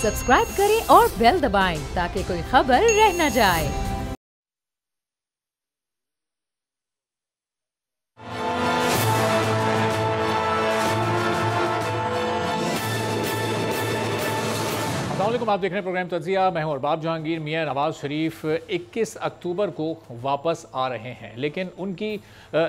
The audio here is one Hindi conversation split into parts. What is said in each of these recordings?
सब्सक्राइब करें और बेल दबाएं ताकि कोई खबर रह न जाए। आप देख रहे हैं प्रोग्राम तजिया। मैं हूं अरबाब जहांगीर। मियां नवाज शरीफ 21 अक्टूबर को वापस आ रहे हैं, लेकिन उनकी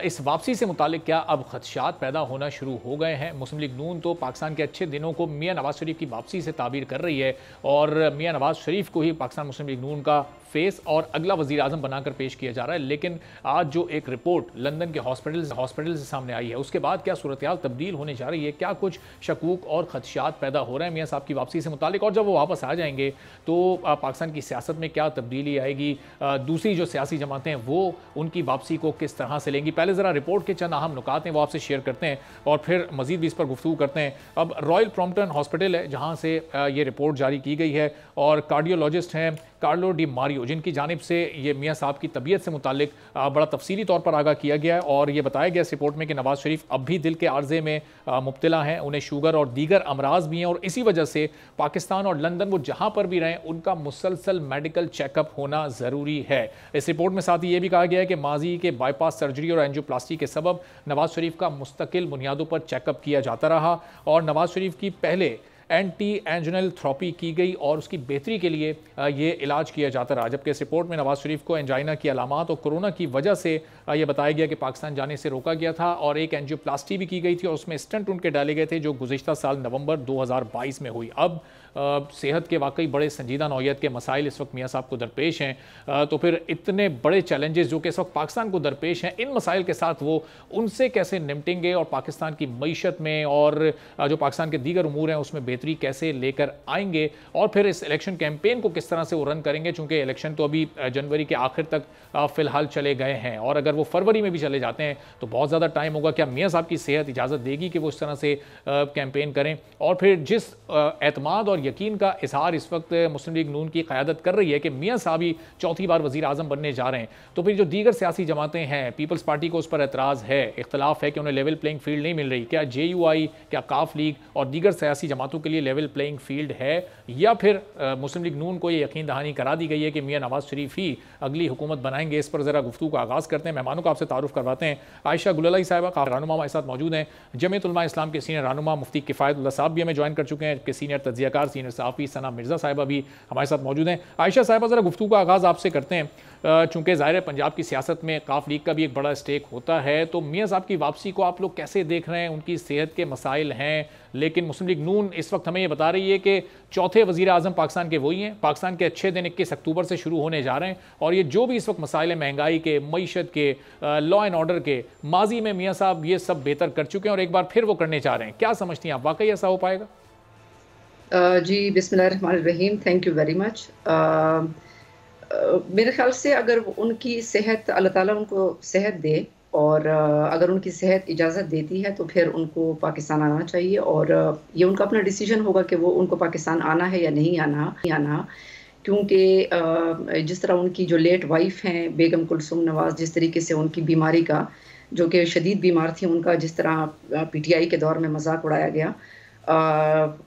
इस वापसी से मुतालिक क्या अब खदशात पैदा होना शुरू हो गए हैं। मुस्लिम लीग नून तो पाकिस्तान के अच्छे दिनों को मियां नवाज शरीफ की वापसी से ताबीर कर रही है और मियां नवाज शरीफ को ही पाकिस्तान मुस्लिम लीग नून का फेस और अगला वज़ीर आज़म बनाकर पेश किया जा रहा है। लेकिन आज जो एक रिपोर्ट लंदन के हॉस्पिटल से सामने आई है, उसके बाद क्या सूरत हाल तब्दील होने जा रही है, क्या कुछ शकूक और खदशात पैदा हो रहे हैं मियां साहब की वापसी से मुतालिक, और जब वो वापस आ जाएंगे तो पाकिस्तान की सियासत में क्या तब्दीली आएगी, दूसरी जो सियासी जमातें हैं वो उनकी वापसी को किस तरह से लेंगी। पहले ज़रा रिपोर्ट के चंद अहम नुकात हैं वो आपसे शेयर करते हैं और फिर मजीद भी इस पर गुफ्तगू करते हैं। अब रॉयल प्रॉम्प्टन हॉस्पिटल है जहाँ से ये रिपोर्ट जारी की गई है और कार्डियोलॉजिस्ट हैं कार्लो डी मारियो, जिनकी जानिब से ये मियां साहब की तबीयत से मुतालिक बड़ा तफसीली तौर पर आगाह किया गया है और ये बताया गया इस रिपोर्ट में कि नवाज शरीफ अब भी दिल के आर्जे में मुब्तला हैं, उन्हें शुगर और दीगर अमराज भी हैं और इसी वजह से पाकिस्तान और लंदन वो जहां पर भी रहें उनका मुसलसल मेडिकल चेकअप होना ज़रूरी है। इस रिपोर्ट में साथ ही ये भी कहा गया है कि माजी के बाईपास सर्जरी और एंजियोप्लास्टी के सबब नवाज शरीफ का मुस्तकिल बुनियादों पर चेकअप किया जाता रहा और नवाज शरीफ की पहले एंटी एंजिनल थेरेपी की गई और उसकी बेहतरी के लिए ये इलाज किया जाता रहा। जबकि इस रिपोर्ट में नवाज शरीफ को एंजाइना की अलामात और कोरोना की वजह से ये बताया गया कि पाकिस्तान जाने से रोका गया था और एक एंजियोप्लास्टी भी की गई थी और उसमें स्टंट उनके डाले गए थे जो गुज़िश्ता साल नवंबर 2022 में हुई। अब सेहत के वाकई बड़े संजीदा नौयत के मसाइल इस वक्त मियां साहब को दरपेश हैं, तो फिर इतने बड़े चैलेंजेस जो कि इस वक्त पाकिस्तान को दरपेश हैं, इन मसाइल के साथ वो उनसे कैसे निपटेंगे और पाकिस्तान की मईशत में और जो पाकिस्तान के दीगर उमूर हैं उसमें बेहतरी कैसे लेकर आएंगे और फिर इस इलेक्शन कैंपेन को किस तरह से वो रन करेंगे, चूँकि इलेक्शन तो अभी जनवरी के आखिर तक फ़िलहाल चले गए हैं और अगर वो फरवरी में भी चले जाते हैं तो बहुत ज़्यादा टाइम होगा। क्या मियां साहब की सेहत इजाज़त देगी कि वो इस तरह से कैंपेन करें? और फिर जिस एतमाद और यकीन का इजहार इस वक्त मुस्लिम लीग नून की क़यादत कर रही है कि मियां साहब ही चौथी बार वज़ीर आज़म बनने जा रहे हैं, तो फिर जो दीगर सियासी जमातें हैं, पीपल्स पार्टी को उस पर एतराज़ है, इख्तलाफ है कि उन्हें लेवल प्लेइंग फील्ड नहीं मिल रही। क्या JUI, क्या काफ लीग और दीगर सियासी जमातों के लिए लेवल प्लेइंग फील्ड है या फिर मुस्लिम लीग नून को ये यकीन दहानी करा दी गई है कि मियां नवाज शरीफ ही अगली हुकूमत बनाएंगे? इस पर ज़रा गुफ्तगू का आगाज़ करते हैं। मेहमानों को आपसे तारुफ करवाते हैं। आयशा गुललाई साहिबा काफ़ी रहनुमा हमारे साथ मौजूद हैं। जमीयत उलमा इस्लाम के सीनियर रहनुमा मुफ्ती किफ़ायतुल्लाह साहब भी हमें ज्वाइन कर चुके हैं, सीनियर तज्ज़ियाकार सीनियर सहाफ़ी सना मिर्ज़ा साहिबा भी हमारे साथ मौजूद हैं। आयशा साहिबा, ज़रा गुफ्तगू का आगाज़ आपसे करते हैं। चूँकि ज़ाहिर है पंजाब की सियासत में काफ लीग का भी एक बड़ा स्टेक होता है, तो मियां साहब की वापसी को आप लोग कैसे देख रहे हैं? उनकी सेहत के मसाइल हैं, लेकिन मुस्लिम लीग नून इस वक्त हमें ये बता रही है कि चौथे वज़ीर आज़म पाकिस्तान के वही हैं। पाकिस्तान के अच्छे दिन 21 अक्टूबर से शुरू होने जा रहे हैं और ये जो भी इस वक्त मसाइल हैं, महंगाई के, मईशत के, लॉ एंड ऑर्डर के, माजी में मियां साहब ये सब बेहतर कर चुके हैं और एक बार फिर वो करने जा रहे हैं। क्या समझती हैं आप, वाकई ऐसा हो पाएगा? जी, बिस्मिल्लाहिर्रहमानिर्रहीम, थैंक यू वेरी मच। मेरे ख्याल से अगर उनकी सेहत, अल्लाह ताला उनको सेहत दे और अगर उनकी सेहत इजाज़त देती है तो फिर उनको पाकिस्तान आना चाहिए और ये उनका अपना डिसीजन होगा कि वो उनको पाकिस्तान आना है या नहीं आना। क्योंकि जिस तरह उनकी जो लेट वाइफ हैं बेगम कुलसूम नवाज़, जिस तरीके से उनकी बीमारी का, जो कि शदीद बीमार थी, उनका जिस तरह PTI के दौर में मजाक उड़ाया गया,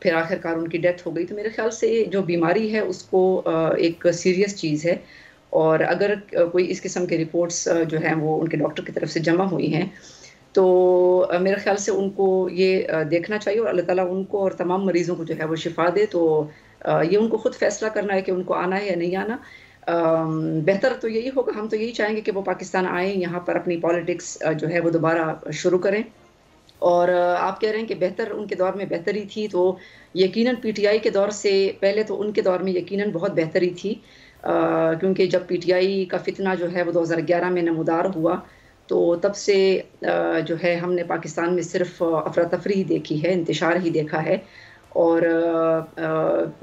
फिर आखिरकार उनकी डेथ हो गई। तो मेरे ख्याल से जो बीमारी है उसको एक सीरियस चीज़ है और अगर कोई इस किस्म के रिपोर्ट्स जो हैं वो उनके डॉक्टर की तरफ से जमा हुई हैं तो मेरे ख्याल से उनको ये देखना चाहिए और अल्लाह ताला उनको और तमाम मरीज़ों को जो है वो शिफा दे। तो ये उनको खुद फैसला करना है कि उनको आना है या नहीं आना। बेहतर तो यही होगा, हम तो यही चाहेंगे कि वो पाकिस्तान आएँ, यहाँ पर अपनी पॉलिटिक्स जो है वो दोबारा शुरू करें। और आप कह रहे हैं कि बेहतर उनके दौर में बेहतरी थी, तो यकीनन PTI के दौर से पहले तो उनके दौर में यकीनन बहुत बेहतरी थी, क्योंकि जब PTI का फितना जो है वो 2011 में नमूदार हुआ तो तब से जो है हमने पाकिस्तान में सिर्फ अफरा तफरी ही देखी है, इंतशार ही देखा है। और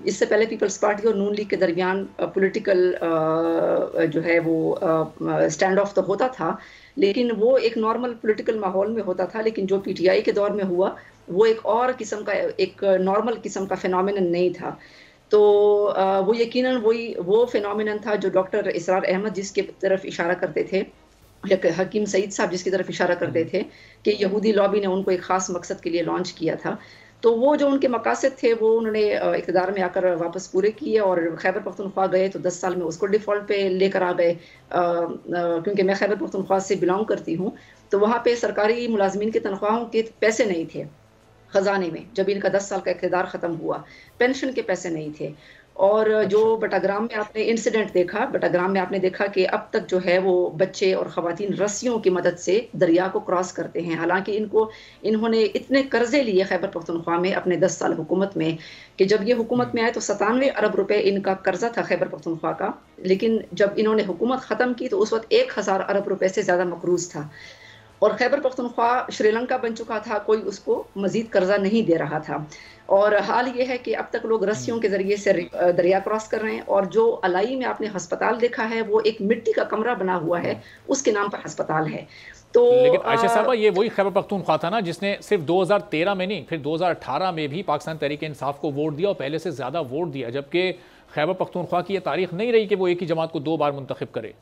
इससे पहले पीपल्स पार्टी और नून लीग के दरमियान पॉलिटिकल जो है वो स्टैंड ऑफ तो होता था, लेकिन वो एक नॉर्मल पॉलिटिकल माहौल में होता था। लेकिन जो PTI के दौर में हुआ वो एक और किस्म का, एक नॉर्मल किस्म का फिनोमिनन नहीं था। तो वो यकीनन वो फिनोमिनन था जो डॉक्टर इसरार अहमद जिसके तरफ इशारा करते थे, हकीम सईद साहब जिसकी तरफ इशारा करते थे कि यहूदी लॉबी ने उनको एक ख़ास मकसद के लिए लॉन्च किया था। तो वो जो उनके मकासद थे वो उन्होंने इक़्तिदार में आकर वापस पूरे किए, और खैबर पख्तूनख्वा गए तो 10 साल में उसको डिफ़ॉल्ट पे लेकर आ गए। क्योंकि मैं खैबर पख्तूनख्वा से बिलोंग करती हूँ, तो वहाँ पे सरकारी मुलाजमीन की तनख्वाहों के पैसे नहीं थे ख़जाने में, जब इनका 10 साल का इक़्तिदार ख़त्म हुआ, पेंशन के पैसे नहीं थे। और जो बटाग्राम में आपने इंसिडेंट देखा, बटाग्राम में आपने देखा कि अब तक जो है वो बच्चे और ख़वातीन रस्सियों की मदद से दरिया को क्रॉस करते हैं। हालांकि इन्होंने इतने कर्जे लिए खैबर पख्तूनख्वा में अपने 10 साल हुकूमत में, कि जब ये हुकूमत में आए तो 97 अरब रुपए इनका कर्जा था खैबर पख्तूनख्वा का, लेकिन जब इन्होंने हुकूमत ख़त्म की तो उस वक्त 1000 अरब रुपए से ज़्यादा मकरूज था, और खैबर पख्तूनख्वा श्रीलंका बन चुका था, कोई उसको मजीद कर्जा नहीं दे रहा था। और हाल ये है कि अब तक लोग रस्सियों के जरिए से दरिया क्रॉस कर रहे हैं, और जो अलाई में आपने हस्पताल देखा है वो एक मिट्टी का कमरा बना हुआ है, उसके नाम पर हस्पताल है। तो लेकिन आयशा साहबा, ये वही खैबर पख्तूनख्वा था ना जिसने सिर्फ 2013 में नहीं, फिर 2018 में भी पाकिस्तान तहरीक इंसाफ को वोट दिया और पहले से ज्यादा वोट दिया, जबकि खैबर पख्तूनख्वा की यह तारीख नहीं रही कि वो एक ही जमात को 2 बार मुंतखब करे।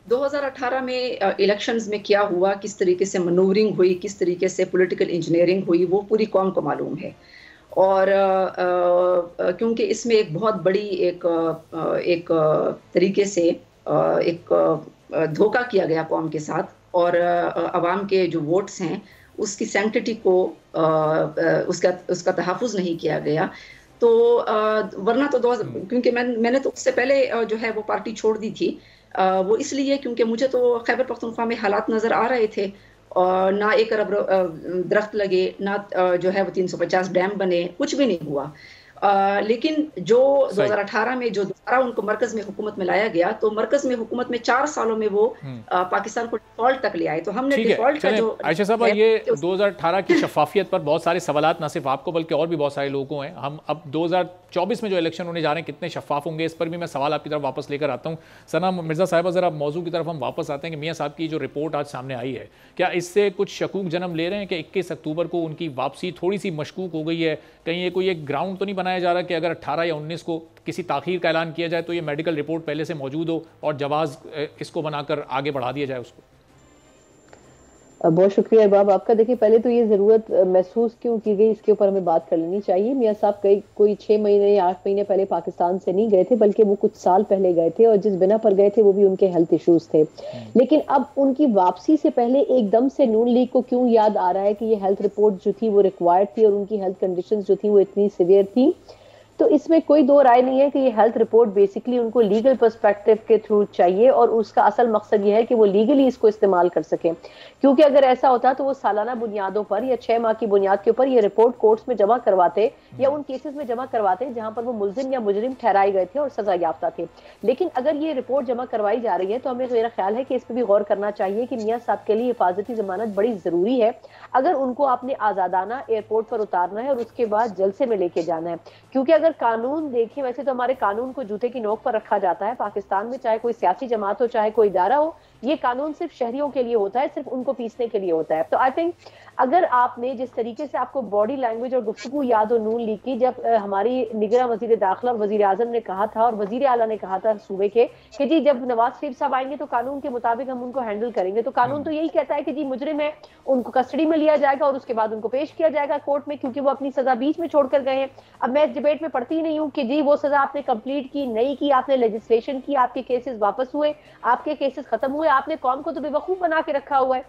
2018 में इलेक्शंस में क्या हुआ, किस तरीके से मनूवरिंग हुई, किस तरीके से पॉलिटिकल इंजीनियरिंग हुई, वो पूरी कौम को मालूम है। और क्योंकि इसमें एक बहुत बड़ी एक तरीके से एक धोखा किया गया कौम के साथ, और अवाम के जो वोट्स हैं उसकी सैंक्टिटी को उसका तहफ़्फ़ुज़ नहीं किया गया। तो वरना तो क्योंकि मैंने तो उससे पहले जो है वो पार्टी छोड़ दी थी, वो इसलिए क्योंकि मुझे तो खैबर पख्तूनख्वा में हालात नज़र आ रहे थे, और ना 1 अरब दरख्त लगे, ना जो है वो 350 डैम बने, कुछ भी नहीं हुआ। लेकिन जो 2018 में जो दोबारा उनको मरकज में हुकूमत में लाया गया, तो मरकज में हुकूमत में 4 सालों में वो पाकिस्तान को डिफॉल्ट तक ले आए। तो हमने डिफॉल्ट का जो आयशा साहब, ये 2018 की शफाफियत पर बहुत सारे सवालात ना सिर्फ आपको बल्कि और भी बहुत सारे लोगों को हैं। हम अब 2024 में जो इलेक्शन होने जा रहे हैं कितने शफाफ होंगे, इस पर भी मैं सवाल आपकी तरफ वापस लेकर आता हूँ। सना मिर्जा साहिबा, जरा मौजू की तरफ हम वापस आते हैं कि मियाँ साहब की जो रिपोर्ट आज सामने आई है, क्या इससे कुछ शकूक जन्म ले रहे हैं कि 21 अक्टूबर को उनकी वापसी थोड़ी सी मशकूक हो गई है? कहीं ये कोई एक ग्राउंड तो नहीं बनाया जा रहा कि अगर 18 या 19 को किसी ताखीर का ऐलान किया जाए तो ये मेडिकल रिपोर्ट पहले से मौजूद हो और जवाज इसको बनाकर आगे बढ़ा दिया जाए उसको? बहुत शुक्रिया बाब आपका। देखिए, पहले तो ये जरूरत महसूस क्यों की गई इसके ऊपर हमें बात कर लेनी चाहिए। मियाँ साहब कोई 6 महीने या 8 महीने पहले पाकिस्तान से नहीं गए थे, बल्कि वो कुछ साल पहले गए थे, और जिस बिना पर गए थे वो भी उनके हेल्थ इश्यूज थे। लेकिन अब उनकी वापसी से पहले एकदम से नून लीग को क्यों याद आ रहा है कि ये हेल्थ रिपोर्ट जो थी वो रिक्वायर्ड थी और उनकी हेल्थ कंडीशन जो थी वो इतनी सीवियर थी? तो इसमें कोई दो राय नहीं है कि ये हेल्थ रिपोर्ट बेसिकली उनको लीगल पर्सपेक्टिव के थ्रू चाहिए, और उसका असल मकसद ये है कि वो लीगली इसको इस्तेमाल कर सके। क्योंकि अगर ऐसा होता तो वो सालाना बुनियादों पर या 6 माह की बुनियाद के ऊपर ये रिपोर्ट कोर्ट्स में जमा करवाते, या उन केसेस में जमा करवाते जहां पर वो मुल्जिम या मुजरिम ठहराए गए थे और सजा याफ्ता थे। लेकिन अगर ये रिपोर्ट जमा करवाई जा रही है तो हमें मेरा ख्याल है कि इस पर भी गौर करना चाहिए कि मियाँ साहब के लिए हिफाजती जमानत बड़ी जरूरी है। अगर उनको आपने आजादाना एयरपोर्ट पर उतारना है और उसके बाद जलसे में लेके जाना है, क्योंकि अगर कानून देखें, वैसे तो हमारे कानून को जूते की नोक पर रखा जाता है पाकिस्तान में, चाहे कोई सियासी जमात हो चाहे कोई इदारा हो, ये कानून सिर्फ शहरियों के लिए होता है, सिर्फ उनको पीसने के लिए होता है। तो आई थिंक अगर आपने जिस तरीके से आपको बॉडी लैंग्वेज और गुफ्तगू याद हो नून लीग की, जब हमारी निगरान वजीर दाखिला और वजीर आजम ने कहा था और वजीर आला ने कहा था सूबे के कि जी जब नवाज शरीफ साहब आएंगे तो कानून के मुताबिक हम उनको हैंडल करेंगे, तो कानून तो यही कहता है कि जी मुजरिम है, उनको कस्टडी में लिया जाएगा और उसके बाद उनको पेश किया जाएगा कोर्ट में, क्योंकि वो अपनी सजा बीच में छोड़कर गए हैं। अब मैं इस डिबेट में पढ़ती नहीं हूँ कि जी वो सजा आपने कंप्लीट की नहीं की, आपने लेजिस्लेशन की, आपके केसेस वापस हुए, आपके केसेस खत्म हुए, आपने कौम को तो बेवकूफ बना के रखा हुआ है।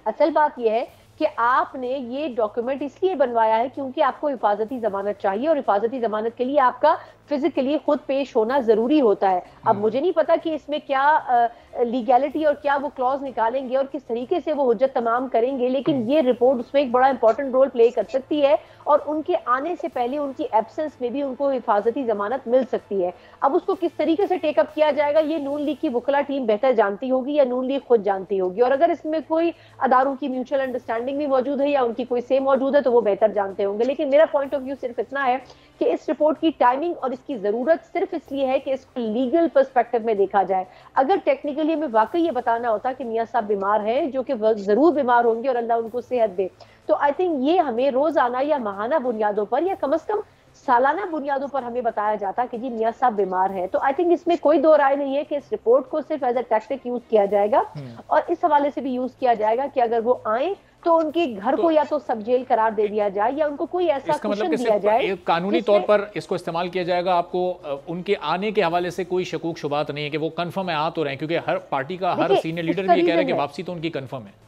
असल बात यह है कि आपने ये डॉक्यूमेंट इसलिए बनवाया है क्योंकि आपको हिफाजती जमानत चाहिए, और हिफाजती जमानत के लिए आपका फिजिकली खुद पेश होना जरूरी होता है। अब मुझे नहीं पता कि इसमें क्या लीगैलिटी और क्या वो क्लॉज निकालेंगे और किस तरीके से वो हुज्जत तमाम करेंगे, लेकिन ये रिपोर्ट उसमें एक बड़ा इंपॉर्टेंट रोल प्ले कर सकती है, और उनके आने से पहले उनकी एब्सेंस में भी उनको हिफाजती जमानत मिल सकती है। अब उसको किस तरीके से टेकअप किया जाएगा ये नून लीग की वकला टीम बेहतर जानती होगी, या नून लीग खुद जानती होगी, और अगर इसमें कोई अदारों की म्यूचुअल अंडरस्टैंडिंग भी मौजूद है या उनकी कोई से मौजूद है तो वो बेहतर जानते होंगे। लेकिन मेरा पॉइंट ऑफ व्यू सिर्फ इतना है कि इस रिपोर्ट की टाइमिंग और इसकी जरूरत सिर्फ इसलिए है कि इसको लीगल पर्सपेक्टिव में देखा जाए। अगर टेक्निकली हमें वाकई ये बताना होता कि मियाँ साहब बीमार हैं, जो कि जरूर बीमार होंगे और अल्लाह उनको सेहत दे, तो आई थिंक ये हमें रोजाना या माहाना बुनियादों पर या कम से कम सालाना बुनियादों पर हमें बताया जाता कि जी मियाँ साहब बीमार हैं। तो आई थिंक इसमें कोई दो राय नहीं है कि इस रिपोर्ट को सिर्फ एज अ टैक्टिक यूज किया जाएगा, और इस हवाले से भी यूज किया जाएगा कि अगर वो आए तो उनके घर को या तो सब जेल करार दे दिया जाए या उनको कोई ऐसा कुशन दिया जाए। कानूनी तौर पर इसको इस्तेमाल किया जाएगा। आपको उनके आने के हवाले से कोई शकूक शुबात नहीं है कि वो कंफर्म है, आ तो रहे हैं, क्योंकि हर पार्टी का हर सीनियर लीडर भी ये कह रहे हैं कि वापसी तो उनकी कंफर्म है।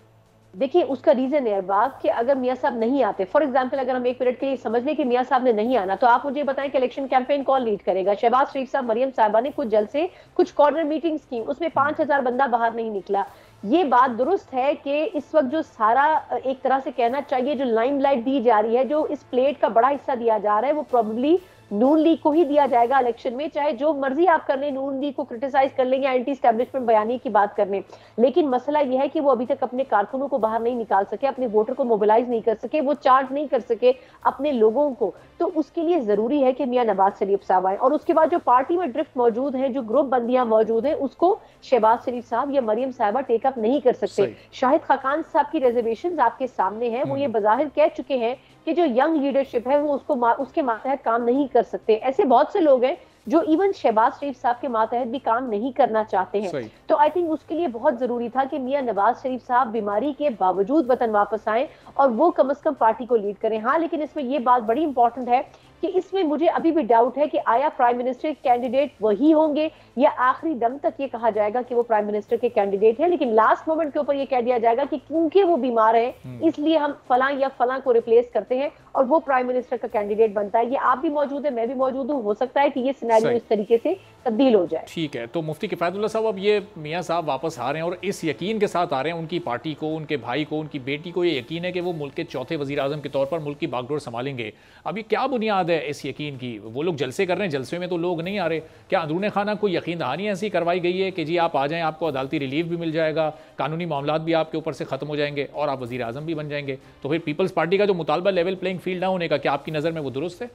देखिए उसका रीजन है अरबाब कि अगर मियां साहब नहीं आते, फॉर एग्जांपल अगर हम एक मिनट के लिए समझ लें कि मियां साहब ने नहीं आना, तो आप मुझे बताएं कि इलेक्शन कैंपेन कौन लीड करेगा? शहबाज शरीफ साहब, मरियम साहबा ने कुछ जलसे, कुछ कॉर्नर मीटिंग्स की, उसमें 5000 बंदा बाहर नहीं निकला। ये बात दुरुस्त है कि इस वक्त जो सारा एक तरह से कहना चाहिए जो लाइमलाइट दी जा रही है, जो इस प्लेट का बड़ा हिस्सा दिया जा रहा है, वो प्रोबेबली नून लीग को ही दिया जाएगा इलेक्शन में। चाहे जो मर्जी आप कर लें, नून लीग को क्रिटिसाइज कर लेंगे, एंटी एस्टेब्लिशमेंट बयानी की बात कर लें, लेकिन मसला यह है कि वो अभी तक अपने कारकुनों को बाहर नहीं निकाल सके, अपने वोटर को मोबिलाइज नहीं कर सके, वो चार्ज नहीं कर सके अपने लोगों को। तो उसके लिए जरूरी है कि मियां नवाज शरीफ साहब आए, और उसके बाद जो पार्टी में ड्रिफ्ट मौजूद है, जो ग्रुप बंदियां मौजूद है, उसको शहबाज शरीफ साहब या मरियम साहबा टेकअप नहीं कर सकते। शाहिद खाकान साहब की रिजर्वेशन आपके सामने है, वो ये बजाहिर कह चुके हैं कि जो यंग लीडरशिप है वो उसके मातहत काम नहीं कर सकते। ऐसे बहुत से लोग हैं जो इवन शहबाज शरीफ साहब के मातहत भी काम नहीं करना चाहते हैं। तो आई थिंक उसके लिए बहुत जरूरी था कि मियां नवाज शरीफ साहब बीमारी के बावजूद वतन वापस आए और वो कम से कम पार्टी को लीड करें। हाँ, लेकिन इसमें ये बात बड़ी इंपॉर्टेंट है कि इसमें मुझे अभी भी डाउट है कि आया प्राइम मिनिस्टर कैंडिडेट वही होंगे या आखिरी दम तक ये कहा जाएगा कि वो प्राइम मिनिस्टर के कैंडिडेट हैं, लेकिन लास्ट मोमेंट के ऊपर ये कह दिया जाएगा कि क्योंकि वो बीमार है इसलिए हम फलां या फलां को रिप्लेस करते हैं और वो प्राइम मिनिस्टर का कैंडिडेट बनता है। ये आप भी मौजूद है, मैं भी मौजूद हूँ, हो सकता है कि ये सिनेरियो इस तरीके से तब्दील हो जाए। ठीक है, तो मुफ्ती किफायतुल्लाह साहब, अब ये मियां साहब वापस आ रहे हैं और इस यकीन के साथ आ रहे हैं, उनकी पार्टी को, उनके भाई को, उनकी बेटी को ये यकीन है कि वो मुल्क के चौथे वज़ीर आज़म के तौर पर मुल्क की बागडोर संभालेंगे। अभी क्या बुनियाद है इस यकीन की? वो लोग जलसे कर रहे हैं, जलसे में तो लोग नहीं आ रहे। क्या अंदरूने खाना कोई यकीन दहानी ऐसी करवाई गई है कि जी आप आ जाएं, आपको अदालती रिलीफ भी मिल जाएगा, कानूनी मामलात भी आपके ऊपर से ख़त्म हो जाएंगे और आप वज़ीर आज़म भी बन जाएंगे? तो फिर पीपल्स पार्टी का जो मुतालबा लेवल प्लेइंग फील्ड ना होने का, क्या आपकी नज़र में वो दुरुस्त है?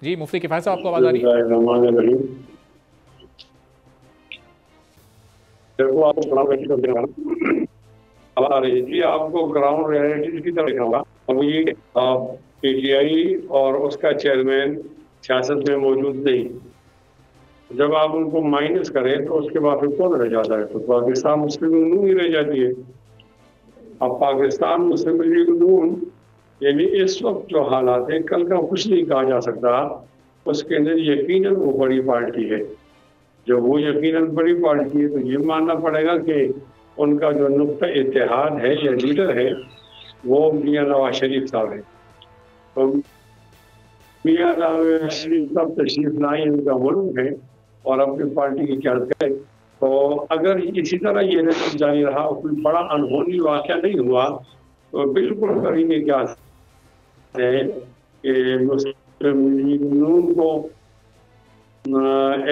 जी मुफ्ती किफायत साहब, आपको आवाज़ आ रही है? देखो आपको आ रही है जी, आपको ग्राउंड रियलिटी की तरह दिखाऊंगा। और वो ये पीटीआई और उसका चेयरमैन सियासत में मौजूद नहीं, जब आप उनको माइनस करें तो उसके बाद फिर कौन रह जाता है? तो पाकिस्तान मुस्लिम लीग नून ही रह जाती है। अब पाकिस्तान मुस्लिम लीग नून यानी इस वक्त जो हालात है, कल का कुछ नहीं कहा जा सकता, उसके अंदर यकीनन वो बड़ी पार्टी है। जब वो यकीनन बड़ी पार्टी है तो ये मानना पड़ेगा कि उनका जो नुक्ता इत्तेहाद है या लीडर है वो मियां नवाज शरीफ साहब है। तो मियां नवाज शरीफ साहब तशरीफ लाई, उनका मुल्क है और अपनी पार्टी की क्या करें। तो अगर इसी तरह ये इलेक्शन जारी रहा, कोई बड़ा अनहोनी वाक़या नहीं हुआ, तो बिल्कुल करेंगे क्या है कि मुस्लिम लीग नून को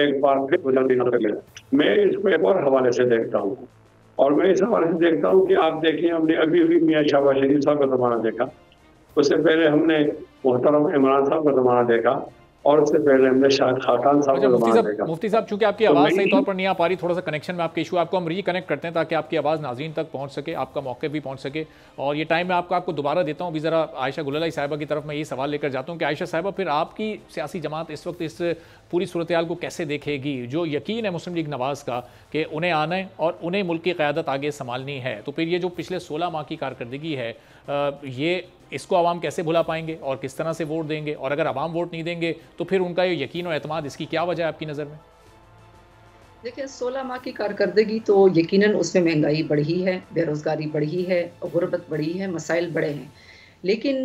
एक बार फिर बदल देना पड़ेगा। मैं इसको एक और हवाले से देखता हूँ, और मैं इस हवाले से देखता हूँ कि आप देखिए, हमने अभी भी मियां शहबाज शरीफ साहब का ज़माना देखा, उससे पहले हमने मोहतरम इमरान साहब का ज़माना देखा, और उससे पहले हमने शाहिद खाकान साहब को ज़माना देखा। मुफ्ती साहब, चूंकि आपकी आवाज़ सही तौर पर नहीं आ पा रही, थोड़ा सा कनेक्शन में आपके इशू, आपको हम रिकनेक्ट करते हैं ताकि आपकी आवाज़ नाज़रीन तक पहुंच सके, आपका मौके भी पहुंच सके। और ये टाइम मैं आपको दोबारा देता हूँ। अभी ज़रा आयशा गुललाई साहिबा की तरफ मैं ये सवाल लेकर जाता हूँ कि आयशा साहिबा, फिर आपकी सियासी जमात इस वक्त इस पूरी सूरत हाल को कैसे देखेगी? जो यकीन है मुस्लिम लीग नवाज़ का कि उन्हें आना है और उन्हें मुल्क की क़यादत आगे संभालनी है, तो फिर ये जो पिछले 16 माह की कारकर्दगी है, ये इसको आवाम कैसे भुला पाएंगे और किस तरह से वोट देंगे? और अगर आवाम वोट नहीं देंगे तो फिर उनका ये यकीन और एतमाद, इसकी क्या वजह है आपकी नज़र में? देखिए, 16 माह की कारकर्दगी तो यकीनन उसमें महंगाई बढ़ी है, बेरोज़गारी बढ़ी है, गुर्बत बढ़ी है, मसाइल बढ़े हैं। लेकिन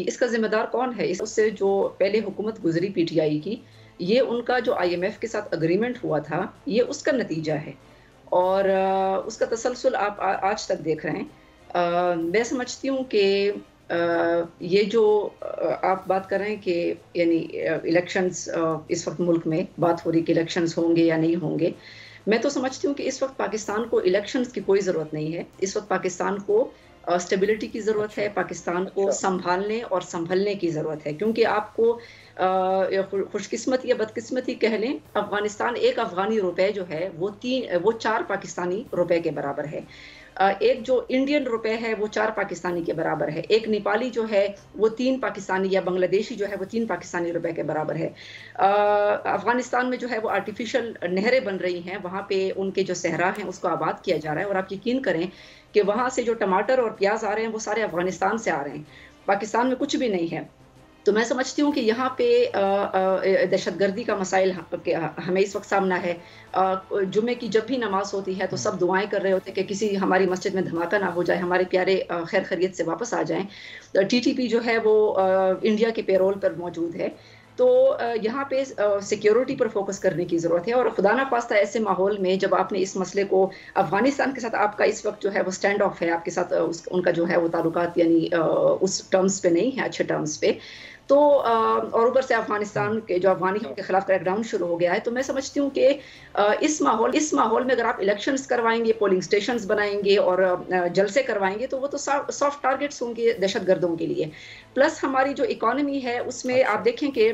इसका जिम्मेदार कौन है? उससे जो पहले हुकूमत गुजरी पीटीआई की, ये उनका जो IMF के साथ अग्रीमेंट हुआ था, ये उसका नतीजा है और उसका तसलसल आप आज तक देख रहे हैं। मैं समझती हूँ कि ये जो आप बात कर रहे हैं कि यानी इलेक्शंस, इस वक्त मुल्क में बात हो रही कि इलेक्शंस होंगे या नहीं होंगे, मैं तो समझती हूँ कि इस वक्त पाकिस्तान को इलेक्शंस की कोई ज़रूरत नहीं है। इस वक्त पाकिस्तान को स्टेबिलिटी की ज़रूरत है, पाकिस्तान को संभालने और संभलने की ज़रूरत है, क्योंकि आपको खुशकिस्मती या बदकिस्मती कह लें, अफगानिस्तान एक अफगानी रुपए जो है वो 4 पाकिस्तानी रुपए के बराबर है। एक जो इंडियन रुपए है वो 4 पाकिस्तानी के बराबर है। एक नेपाली जो है वो 3 पाकिस्तानी या बांग्लादेशी जो है वो 3 पाकिस्तानी रुपए के बराबर है। अफगानिस्तान में जो है वो आर्टिफिशियल नहरें बन रही हैं, वहाँ पे उनके जो सहरा हैं उसको आबाद किया जा रहा है, और आप यकीन करें कि वहाँ से जो टमाटर और प्याज आ रहे हैं वो सारे अफगानिस्तान से आ रहे हैं। पाकिस्तान में कुछ भी नहीं है। तो मैं समझती हूँ कि यहाँ पे दहशतगर्दी का मसाइल हमें इस वक्त सामना है। जुम्मे की जब भी नमाज होती है तो सब दुआएं कर रहे होते हैं कि किसी हमारी मस्जिद में धमाका ना हो जाए, हमारे प्यारे खैर खैरियत से वापस आ जाएं। टीटीपी जो है वो इंडिया के पेरोल पर मौजूद है। तो यहाँ पे सिक्योरिटी पर फोकस करने की ज़रूरत है, और खुदा ना खास्ता ऐसे माहौल में जब आपने इस मसले को अफगानिस्तान के साथ आपका इस वक्त जो है वो स्टैंड ऑफ है, आपके साथ उनका जो है वो ताल्लुकात यानी उस टर्म्स पे नहीं है, अच्छे टर्म्स पे, तो और ऊपर से अफगानिस्तान के जो अफगानियों के खिलाफ क्रैकडाउन शुरू हो गया है, तो मैं समझती हूँ कि इस माहौल में अगर आप इलेक्शंस करवाएंगे, पोलिंग स्टेशंस बनाएंगे और जलसे करवाएंगे तो वो तो सॉफ्ट टारगेट्स होंगे दहशतगर्दों के लिए। प्लस हमारी जो इकोनॉमी है उसमें आप देखें कि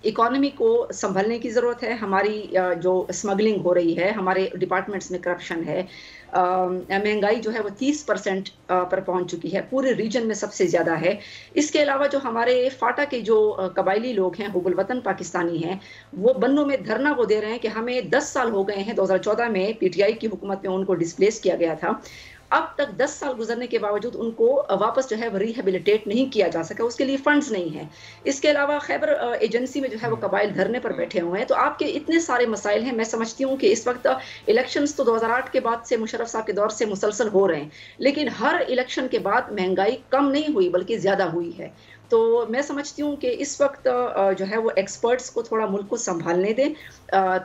इकोनॉमी को संभलने की ज़रूरत है। हमारी जो स्मगलिंग हो रही है, हमारे डिपार्टमेंट्स में करप्शन है, महंगाई जो है वो 30% पर पहुंच चुकी है, पूरे रीजन में सबसे ज़्यादा है। इसके अलावा जो हमारे फाटा के जो कबायली लोग हैं, हुबुल वतन पाकिस्तानी हैं, वो बन्नों में धरना वो दे रहे हैं कि हमें 10 साल हो गए हैं, 2014 में पीटीआई की हुकूमत में उनको डिस्प्लेस किया गया था, अब तक 10 साल गुजरने के बावजूद उनको वापस जो है वो रिहेबिलिटेट नहीं किया जा सका, उसके लिए फंड्स नहीं है। इसके अलावा खैबर एजेंसी में जो है वो कबाइल धरने पर बैठे हुए हैं। तो आपके इतने सारे मसाइल हैं। मैं समझती हूँ कि इस वक्त इलेक्शंस तो 2008 के बाद से, मुशर्रफ साहब के दौर से मुसलसल हो रहे हैं, लेकिन हर इलेक्शन के बाद महंगाई कम नहीं हुई बल्कि ज़्यादा हुई है। तो मैं समझती हूँ कि इस वक्त जो है वो एक्सपर्ट्स को थोड़ा मुल्क को संभालने दें,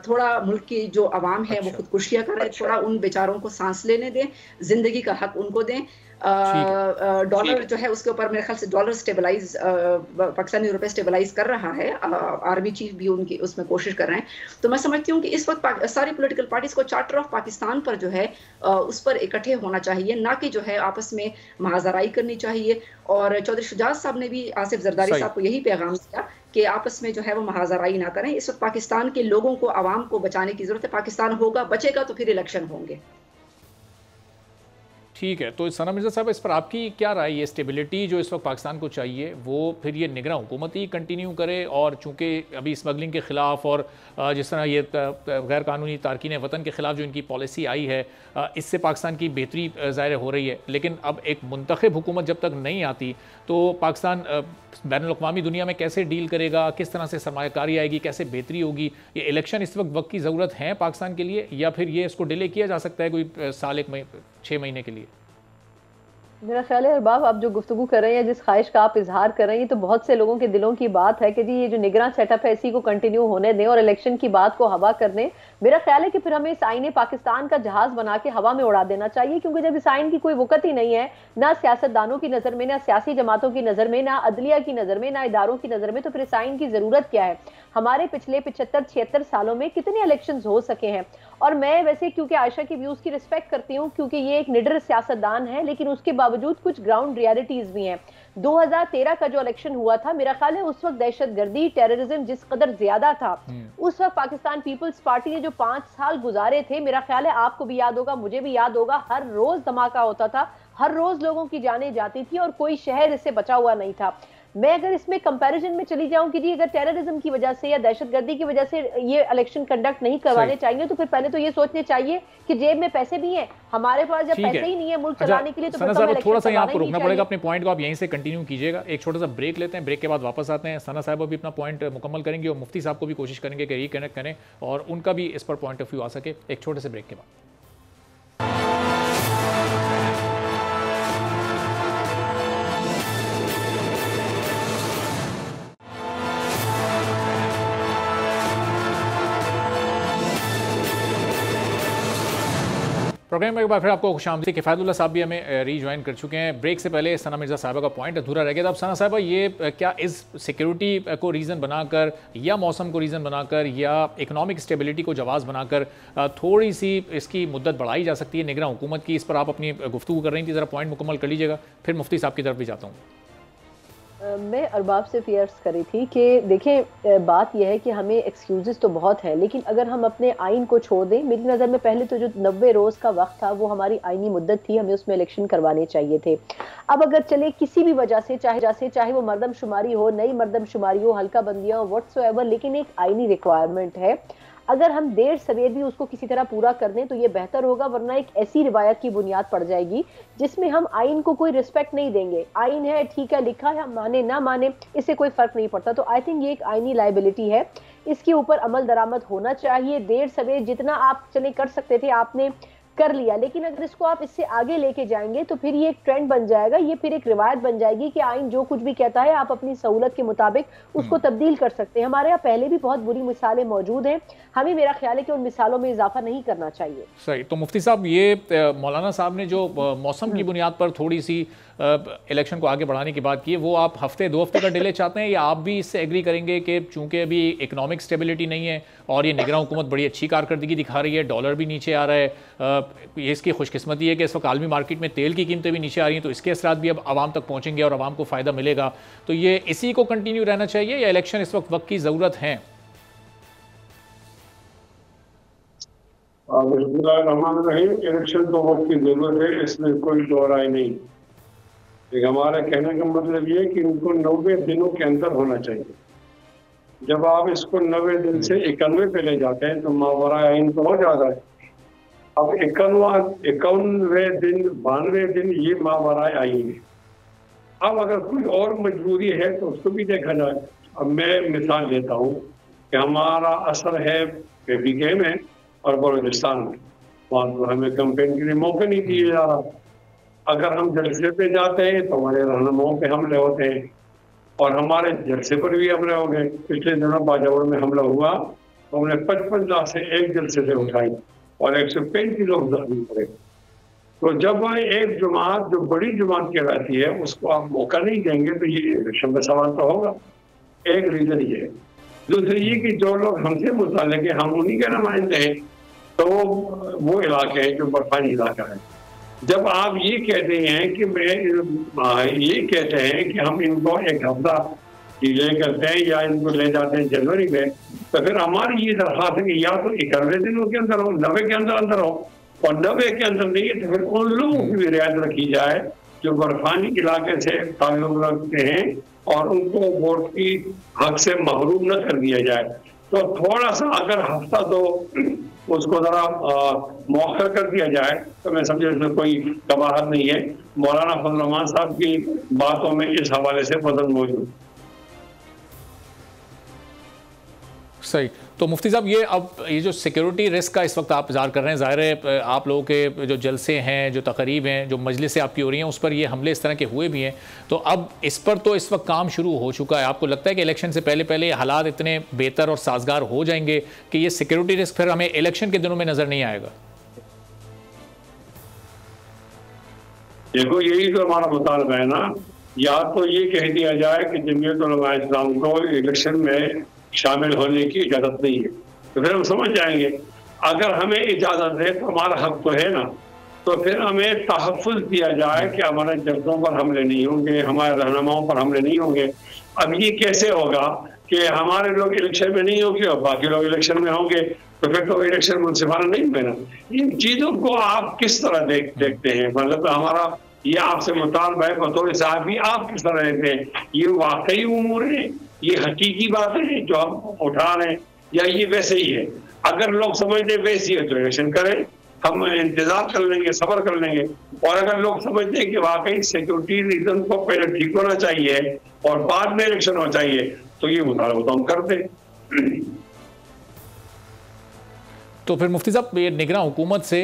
थोड़ा मुल्क की जो आवाम है वो खुदकुशियाँ करें, थोड़ा उन बेचारों को सांस लेने दें, जिंदगी का हक उनको दें। डॉलर जो है उसके ऊपर मेरे ख्याल से डॉलर स्टेबलाइज, पाकिस्तानी रुपए स्टेबलाइज कर रहा है, आर्मी चीफ भी उनकी उसमें कोशिश कर रहे हैं। तो मैं समझती हूँ कि इस वक्त सारी पॉलिटिकल पार्टीज को चार्टर ऑफ पाकिस्तान पर जो है उस पर इकट्ठे होना चाहिए, ना कि जो है आपस में महाजराई करनी चाहिए। और चौधरी शुजात साहब ने भी आसिफ जरदारी साहब को यही पैगाम दिया कि आपस में जो है वो महाजराई ना करें। इस वक्त पाकिस्तान के लोगों को, आवाम को बचाने की जरूरत है। पाकिस्तान होगा, बचेगा तो फिर इलेक्शन होंगे। ठीक है, तो सना मिर्ज़ा साहब, इस पर आपकी क्या राय? ये स्टेबिलिटी जो इस वक्त पाकिस्तान को चाहिए वो फिर ये निगरान हुकूमत ही कंटिन्यू करे, और चूँकि अभी स्मगलिंग के ख़िलाफ़ और जिस तरह ये गैर कानूनी तारकीन वतन के ख़िलाफ़ जो इनकी पॉलिसी आई है, इससे पाकिस्तान की बेहतरी ज़ाहिर हो रही है, लेकिन अब एक मुंतखब हुकूमत जब तक नहीं आती तो पाकिस्तान बैनुल-अक़वामी दुनिया में कैसे डील करेगा, किस तरह से सरमायाकारी आएगी, कैसे बेहतरी होगी? ये इलेक्शन इस वक्त की ज़रूरत है पाकिस्तान के लिए, या फिर ये इसको डिले किया जा सकता है कोई साल, 6 महीने के लिए? मेरा ख्याल है अरबाब, आप जो गुफ्तगू कर रहे हैं, जिस ख्वाहिश का आप इजहार कर रहे हैं, ये तो बहुत से लोगों के दिलों की बात है कि जी ये जो निगरान सेटअप है इसी को कंटिन्यू होने दें और इलेक्शन की बात को हवा कर दें। मेरा ख्याल है कि फिर हमें इस आईने पाकिस्तान का जहाज बना के हवा में उड़ा देना चाहिए, क्योंकि जब इस आइन की कोई वक़्त ही नहीं है, ना सियासतदानों की नज़र में, ना सियासी जमातों की नज़र में, ना अदलिया की नज़र में, ना इदारों की नज़र में, तो फिर इस आइन की ज़रूरत क्या है? हमारे पिछले 75-76 सालों में कितने इलेक्शंस हो सके हैं? और मैं वैसे क्योंकि आयशा की व्यूज की रिस्पेक्ट करती हूँ, क्योंकि ये एक निडर सियासतदान है, लेकिन उसके बावजूद कुछ ग्राउंड रियलिटीज भी हैं। 2013 का जो इलेक्शन हुआ था, मेरा ख्याल है उस वक्त दहशतगर्दी, टेररिज्म जिस कदर ज्यादा था, उस वक्त पाकिस्तान पीपल्स पार्टी ने जो 5 साल गुजारे थे, मेरा ख्याल है आपको भी याद होगा, मुझे भी याद होगा, हर रोज धमाका होता था, हर रोज लोगों की जानें जाती थी और कोई शहर इससे बचा हुआ नहीं था। मैं अगर इसमें कंपैरिजन में चली जाऊं कि जी अगर टेररिज्म की वजह से या दहशतगर्दी की वजह से ये इलेक्शन कंडक्ट नहीं करवाने चाहिए, तो फिर पहले तो ये सोचने चाहिए कि जेब में पैसे भी हैं हमारे पास, जब पैसे ही नहीं है मुल्क चलाने के लिए, तो फिर थोड़ा सा यहाँ आपको रुकना पड़ेगा। अपने पॉइंट को आप यहीं से कंटिन्यू कीजिएगा, एक छोटा सा ब्रेक लेते हैं, ब्रेक के बाद वापस आते हैं। सना साहब भी अपना पॉइंट मुकम्मल करेंगे और मुफ्ती साहब को भी कोशिश करेंगे कि रिकनेक्ट करें और उनका भी इस पर पॉइंट ऑफ व्यू आ सके, एक छोटे से ब्रेक के बाद। प्रोग्राम में एक बार फिर आपको खुशामदीद। किफ़ायतुल्लाह साहब भी हमें रीजॉइन कर चुके हैं। ब्रेक से पहले सना मिर्ज़ा साहिबा का पॉइंट अधूरा रह गया था। अब सना साहिबा, ये क्या इस सिक्योरिटी को रीज़न बनाकर या मौसम को रीज़न बनाकर या इकनॉमिक स्टेबिलिटी को जवाज़ बनाकर थोड़ी सी इसकी मुद्दत बढ़ाई जा सकती है निगरान हुकूमत की? इस पर आप अपनी गुफ्तगू कर रही थी, ज़रा पॉइंट मुकम्मल कर लीजिएगा, फिर मुफ्ती साहब की तरफ भी जाता हूँ। मैं अरबाब से ये अर्ज करी थी कि देखें, बात यह है कि हमें एक्सक्यूजेस तो बहुत है, लेकिन अगर हम अपने आइन को छोड़ दें, मेरी नज़र में पहले तो जो 90 रोज़ का वक्त था वो हमारी आइनी मुद्दत थी, हमें उसमें इलेक्शन करवाने चाहिए थे। अब अगर चले किसी भी वजह से, चाहे वो मर्दमशुमारी हो, नई मर्दमशुमारी हो, हल्का बंदियाँ हो, व्हाट्सएवर, लेकिन एक आइनी रिक्वायरमेंट है। अगर हम देर सवेर भी उसको किसी तरह पूरा कर दें तो ये बेहतर होगा, वरना एक ऐसी रिवायत की बुनियाद पड़ जाएगी जिसमें हम आइन को कोई रिस्पेक्ट नहीं देंगे। आइन है, ठीक है, लिखा है, हम माने ना माने इससे कोई फर्क नहीं पड़ता। तो आई थिंक ये एक आइनी लाइबिलिटी है, इसके ऊपर अमल दरामद होना चाहिए। देर सवेर जितना आप चले कर सकते थे आपने कर लिया, लेकिन अगर इसको आप इससे आगे लेके जाएंगे तो फिर ये एक ट्रेंड बन जाएगा, ये फिर एक रिवायत बन जाएगी कि आइन जो कुछ भी कहता है आप अपनी सहूलत के मुताबिक उसको तब्दील कर सकते हैं। हमारे यहाँ पहले भी बहुत बुरी मिसालें मौजूद हैं, हमें मेरा ख्याल है कि उन मिसालों में इजाफा नहीं करना चाहिए। सही। तो मुफ्ती साहब, ये मौलाना साहब ने जो मौसम की बुनियाद पर थोड़ी सी इलेक्शन को आगे बढ़ाने की बात की है, वो आप हफ्ते 2 हफ्ते का डिले चाहते हैं, या आप भी इससे एग्री करेंगे कि चूंकि अभी इकोनॉमिक स्टेबिलिटी नहीं है और ये निगरान हुकूमत बड़ी अच्छी कारकर्दगी दिखा रही है, डॉलर भी नीचे आ रहा है, ये इसकी खुशकिस्मती है कि इस वक्त आलमी मार्केट में तेल की कीमतें भी नीचे आ रही हैं, तो इसके असरात भी अब आवाम तक पहुँचेंगे और आवाम को फ़ायदा मिलेगा, तो ये इसी को कंटिन्यू रहना चाहिए या इलेक्शन इस वक्त की ज़रूरत है? इलेक्शन तो वक्त की जरूरत है, इसमें कोई दो राय नहीं। लेकिन हमारा कहने का मतलब ये है कि इनको 90 दिनों के अंदर होना चाहिए। जब आप इसको 90 दिन से 91 पे ले जाते हैं तो मावरा आइन तो हो जाता है। अब 51वें दिन 92 दिन ये मावरा आइन है। अब अगर कोई और मजबूरी है तो उसको भी देखा जाए। अब मैं मिसाल देता हूँ कि हमारा असर है PPK में और बलूचिस्तान में, वहाँ तो हमें कैंपेन के लिए मौका नहीं दिया जा रहा। अगर हम जलसे पे जाते हैं तो हमारे रहनुमाओं पे हमले होते हैं और हमारे जलसे पर भी हमले हो गए। पिछले दिनों बाजावर में हमला हुआ तो हमने 55 लाख से एक जलसे से उठाई और 135 लोग जख्मी पड़े। तो जब एक जमात जो बड़ी जमात कहलाती है उसको आप मौका नहीं देंगे तो ये इलेक्शन में सवाल तो होगा। एक रीजन ये है। दूसरी ये कि जो लोग हमसे मुताल्लिक़ है, हम उन्हीं के नुमाइंदे हैं, तो वो इलाके हैं जो बर्फानी इलाका है। जब आप ये कहते हैं कि ये कहते हैं कि हम इनको एक हफ्ता डिले करते हैं या इनको ले जाते हैं जनवरी में, तो फिर हमारी ये दरख्वास्त है कि या तो 91 दिनों के अंदर हो, 90 के अंदर हो, और 90 के अंदर नहीं है तो फिर उन लोगों की भी रियायत रखी जाए जो बर्फानी इलाके से ताल्लुक रखते हैं और उनको वोट की हक से महरूम न कर दिया जाए। तो थोड़ा सा अगर हफ्ता तो उसको जरा मौका कर दिया जाए तो मैं समझे इसमें कोई कबाहत नहीं है। मौलाना फजल रहमान साहब की बातों में इस हवाले से वजन मौजूद। सही। तो मुफ्ती साहब, ये जो सिक्योरिटी रिस्क का इस वक्त आप इज़हार कर रहे हैं, ज़ाहिर है आप लोगों के जो जलसे हैं, जो तकरीब हैं, जो मजलिसें आपकी हो रही हैं, उस पर ये हमले इस तरह के हुए भी हैं, तो अब इस पर तो इस वक्त काम शुरू हो चुका है। आपको लगता है कि इलेक्शन से पहले हालात इतने बेहतर और साजगार हो जाएंगे कि ये सिक्योरिटी रिस्क फिर हमें इलेक्शन के दिनों में नजर नहीं आएगा? देखो, यही तो हमारा मुतालबा है ना। या तो ये कह दिया जाए कि जमीयत उलमा इस्लाम को इलेक्शन में शामिल होने की इजाजत नहीं है, तो फिर हम समझ जाएंगे। अगर हमें इजाजत है तो हमारा हक तो है ना, तो फिर हमें तहफ़्फ़ुज़ दिया जाए कि हमारे जल्सों पर हमले नहीं होंगे, हमारे रहनुमाओं पर हमले नहीं होंगे। अब ये कैसे होगा कि हमारे लोग इलेक्शन में नहीं होंगे और बाकी लोग इलेक्शन में होंगे, तो फिर तो इलेक्शन मुनसिफाना नहीं बना। इन चीज़ों को आप किस तरह देखते हैं? मतलब हमारा ये आपसे मुतालबा है बतौर साहबी, आप किस तरह देखते हैं? ये वाकई उमूर है, ये हकीकी बातें हैं जो हम उठा रहे हैं, या ये वैसे ही है? अगर लोग समझते वैसे है तो इलेक्शन करें, हम इंतजार कर लेंगे, सब्र कर लेंगे। और अगर लोग समझते हैं कि वाकई सिक्योरिटी रीजन को पहले ठीक होना चाहिए और बाद में इलेक्शन होना चाहिए, तो ये मुतालबा तो हम करते। तो फिर मुफ्ती साहब, ये निगरान हुकूमत से,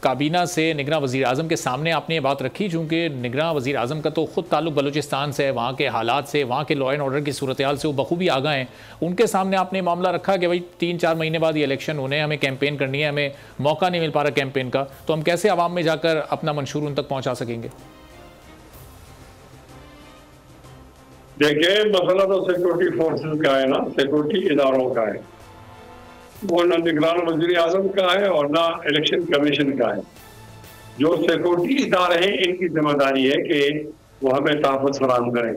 काबीना से, निगरान वज़ीर आज़म के सामने आपने ये बात रखी, चूँकि निगरान वज़ीर आज़म का तो ख़ुद ताल्लुक बलूचिस्तान से है, वहाँ के हालात से, वहाँ के लॉ एंड ऑर्डर की सूरत हाल से वो बखूबी आगा हैं। उनके सामने आपने मामला रखा कि भाई 3-4 महीने बाद ये इलेक्शन होने, हमें कैंपेन करनी है, हमें मौका नहीं मिल पा रहा कैंपेन का, तो हम कैसे आवाम में जाकर अपना मंशूर उन तक पहुँचा सकेंगे? देखिए, मसला तो सिक्योरिटी फोर्सेस का है ना, सिक्योरिटी इदारों का है। वो ना निगरान वज़ीर आज़म का है और ना इलेक्शन कमीशन का है। जो सिक्योरिटी इदारे हैं, इनकी जिम्मेदारी है कि वो हमें तहफ़्फ़ुज़ फराहम करें।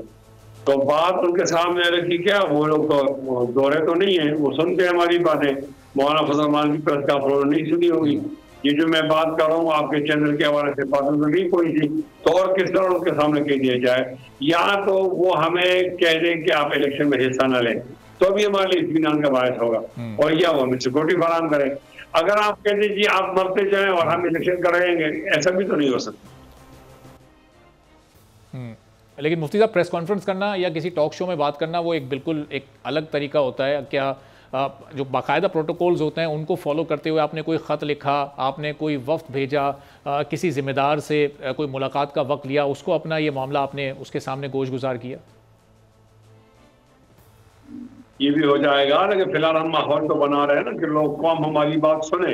तो बात उनके सामने रखी क्या, वो लोग तो दोहरे तो नहीं है, वो सुनते हैं हमारी बातें। मौलाना फजल रहमान की प्रेस कॉन्फ्रेंस नहीं सुनी होगी, ये जो मैं बात कर रहा हूँ आपके चैनल के हवाले से बात तो नहीं कोई थी, तो और किस तरह उनके सामने कह दिया जाए, या तो वो हमें कह दें कि आप इलेक्शन में हिस्सा न लें, तो भी हमारे लिए इत्मीनान का बायस होगा, और या वो हमें सिक्योरिटी फराहम करें। अगर आप कह दीजिए आप मरते जाएं और हम इलेक्शन कराएंगे, ऐसा भी तो नहीं हो सकता। लेकिन मुफ्ती साहब, प्रेस कॉन्फ्रेंस करना या किसी टॉक शो में बात करना वो एक बिल्कुल एक अलग तरीका होता है। क्या जो बाकायदा प्रोटोकॉल्स होते हैं उनको फॉलो करते हुए आपने कोई ख़त लिखा, आपने कोई वफ्द भेजा, किसी ज़िम्मेदार से कोई मुलाकात का वक्त लिया, उसको अपना ये मामला आपने उसके सामने गोश गुजार किया? ये भी हो जाएगा, लेकिन फिलहाल हम माहौल तो बना रहे हैं ना कि लोग कौम हमारी बात सुने,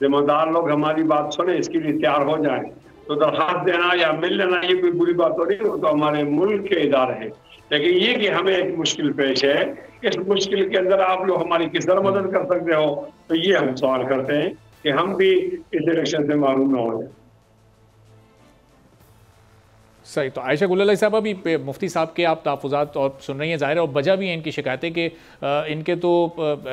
जिम्मेदार लोग हमारी बात सुने, इसके लिए तैयार हो जाए। तो दरखास्त देना या मिल लेना ये कोई बुरी बात तो नहीं, वो तो हमारे मुल्क के इदारे हैं। लेकिन ये कि हमें एक मुश्किल पेश है, इस मुश्किल के अंदर आप लोग हमारी किस तरह मदद कर सकते हो, तो ये हम सवाल करते हैं कि हम भी इस इलेक्शन से मालूम न हो जाए। सही। तो आयशा गुल साहब, अभी मुफ्ती साहब के आप तहफ़्फ़ुज़ात और सुन रही हैं, ज़ाहिर है, और वजह भी है इनकी शिकायतें कि इनके तो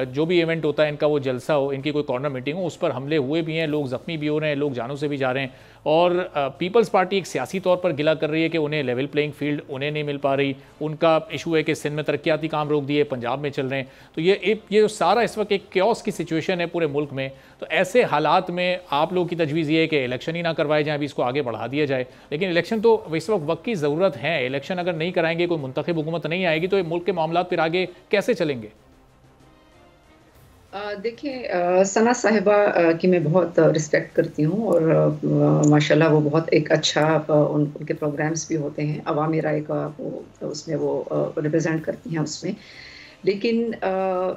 जो भी इवेंट होता है, इनका वो जलसा हो, इनकी कोई कॉर्नर मीटिंग हो, उस पर हमले हुए भी हैं, लोग ज़ख्मी भी हो रहे हैं, लोग जानों से भी जा रहे हैं। और पीपल्स पार्टी एक सियासी तौर पर गिला कर रही है कि उन्हें लेवल प्लेइंग फील्ड उन्हें नहीं मिल पा रही। उनका इशू है कि सिंध में तरक्याती काम रोक दिए, पंजाब में चल रहे हैं। तो ये जो सारा इस वक्त एक क्योस की सिचुएशन है पूरे मुल्क में, तो ऐसे हालात में आप लोगों की तजवीज़ ये है कि इलेक्शन ही ना करवाए जाएँ, अभी इसको आगे बढ़ा दिया जाए। लेकिन इलेक्शन तो इस वक्त की ज़रूरत है। इलेक्शन अगर नहीं कराएंगे, कोई मुंतखब हुकूमत नहीं आएगी, तो ये मुल्क के मामला फिर आगे कैसे चलेंगे? देखिए, सना साहिबा की मैं बहुत रिस्पेक्ट करती हूँ, और माशाल्लाह वो बहुत एक अच्छा उनके प्रोग्राम्स भी होते हैं, अवामी राय का वो उसमें वो रिप्रेजेंट करती हैं उसमें। लेकिन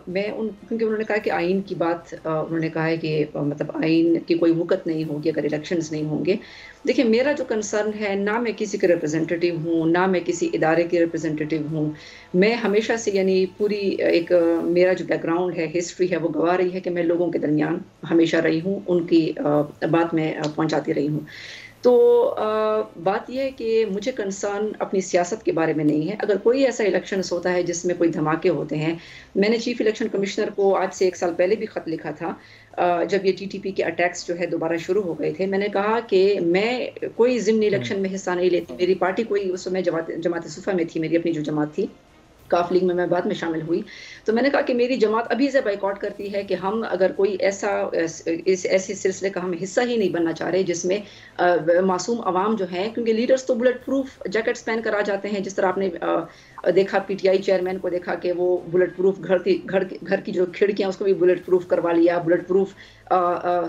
मैं क्योंकि उन्होंने कहा कि आइन की बात, उन्होंने कहा है कि मतलब आइन की कोई वक़्त नहीं होगी अगर इलेक्शंस नहीं होंगे। देखिए, मेरा जो कंसर्न है, ना मैं किसी के रिप्रेजेंटेटिव हूँ, ना मैं किसी इदारे की रिप्रेजेंटेटिव हूँ। मैं हमेशा से यानी पूरी एक मेरा जो बैकग्राउंड है, हिस्ट्री है, वो गवाह रही है कि मैं लोगों के दरमियान हमेशा रही हूँ, उनकी बात मैं पहुँचाती रही हूँ। तो बात यह है कि मुझे कंसर्न अपनी सियासत के बारे में नहीं है। अगर कोई ऐसा इलेक्शंस होता है जिसमें कोई धमाके होते हैं, मैंने चीफ इलेक्शन कमिश्नर को आज से 1 साल पहले भी खत लिखा था, जब ये टीटीपी के अटैक्स जो है दोबारा शुरू हो गए थे। मैंने कहा कि मैं कोई ज़िमनी इलेक्शन में हिस्सा नहीं लेती। मेरी पार्टी कोई उस समय जमात सुफ़ा में थी, मेरी अपनी जो जमात थी, काफ लीग में मैं बाद में शामिल हुई। तो मैंने कहा कि मेरी जमात अभी से बाइकआउट करती है कि हम अगर कोई ऐसे सिलसिले का हम हिस्सा ही नहीं बनना चाह रहे जिसमें मासूम अवाम जो है, क्योंकि लीडर्स तो बुलेट प्रूफ जैकेट्स पहन कर आ जाते हैं, जिस तरह आपने देखा पीटीआई चेयरमैन को देखा कि वो बुलेट प्रूफ घर की जो खिड़कियां उसको भी बुलेट प्रूफ करवा लिया, बुलेट प्रूफ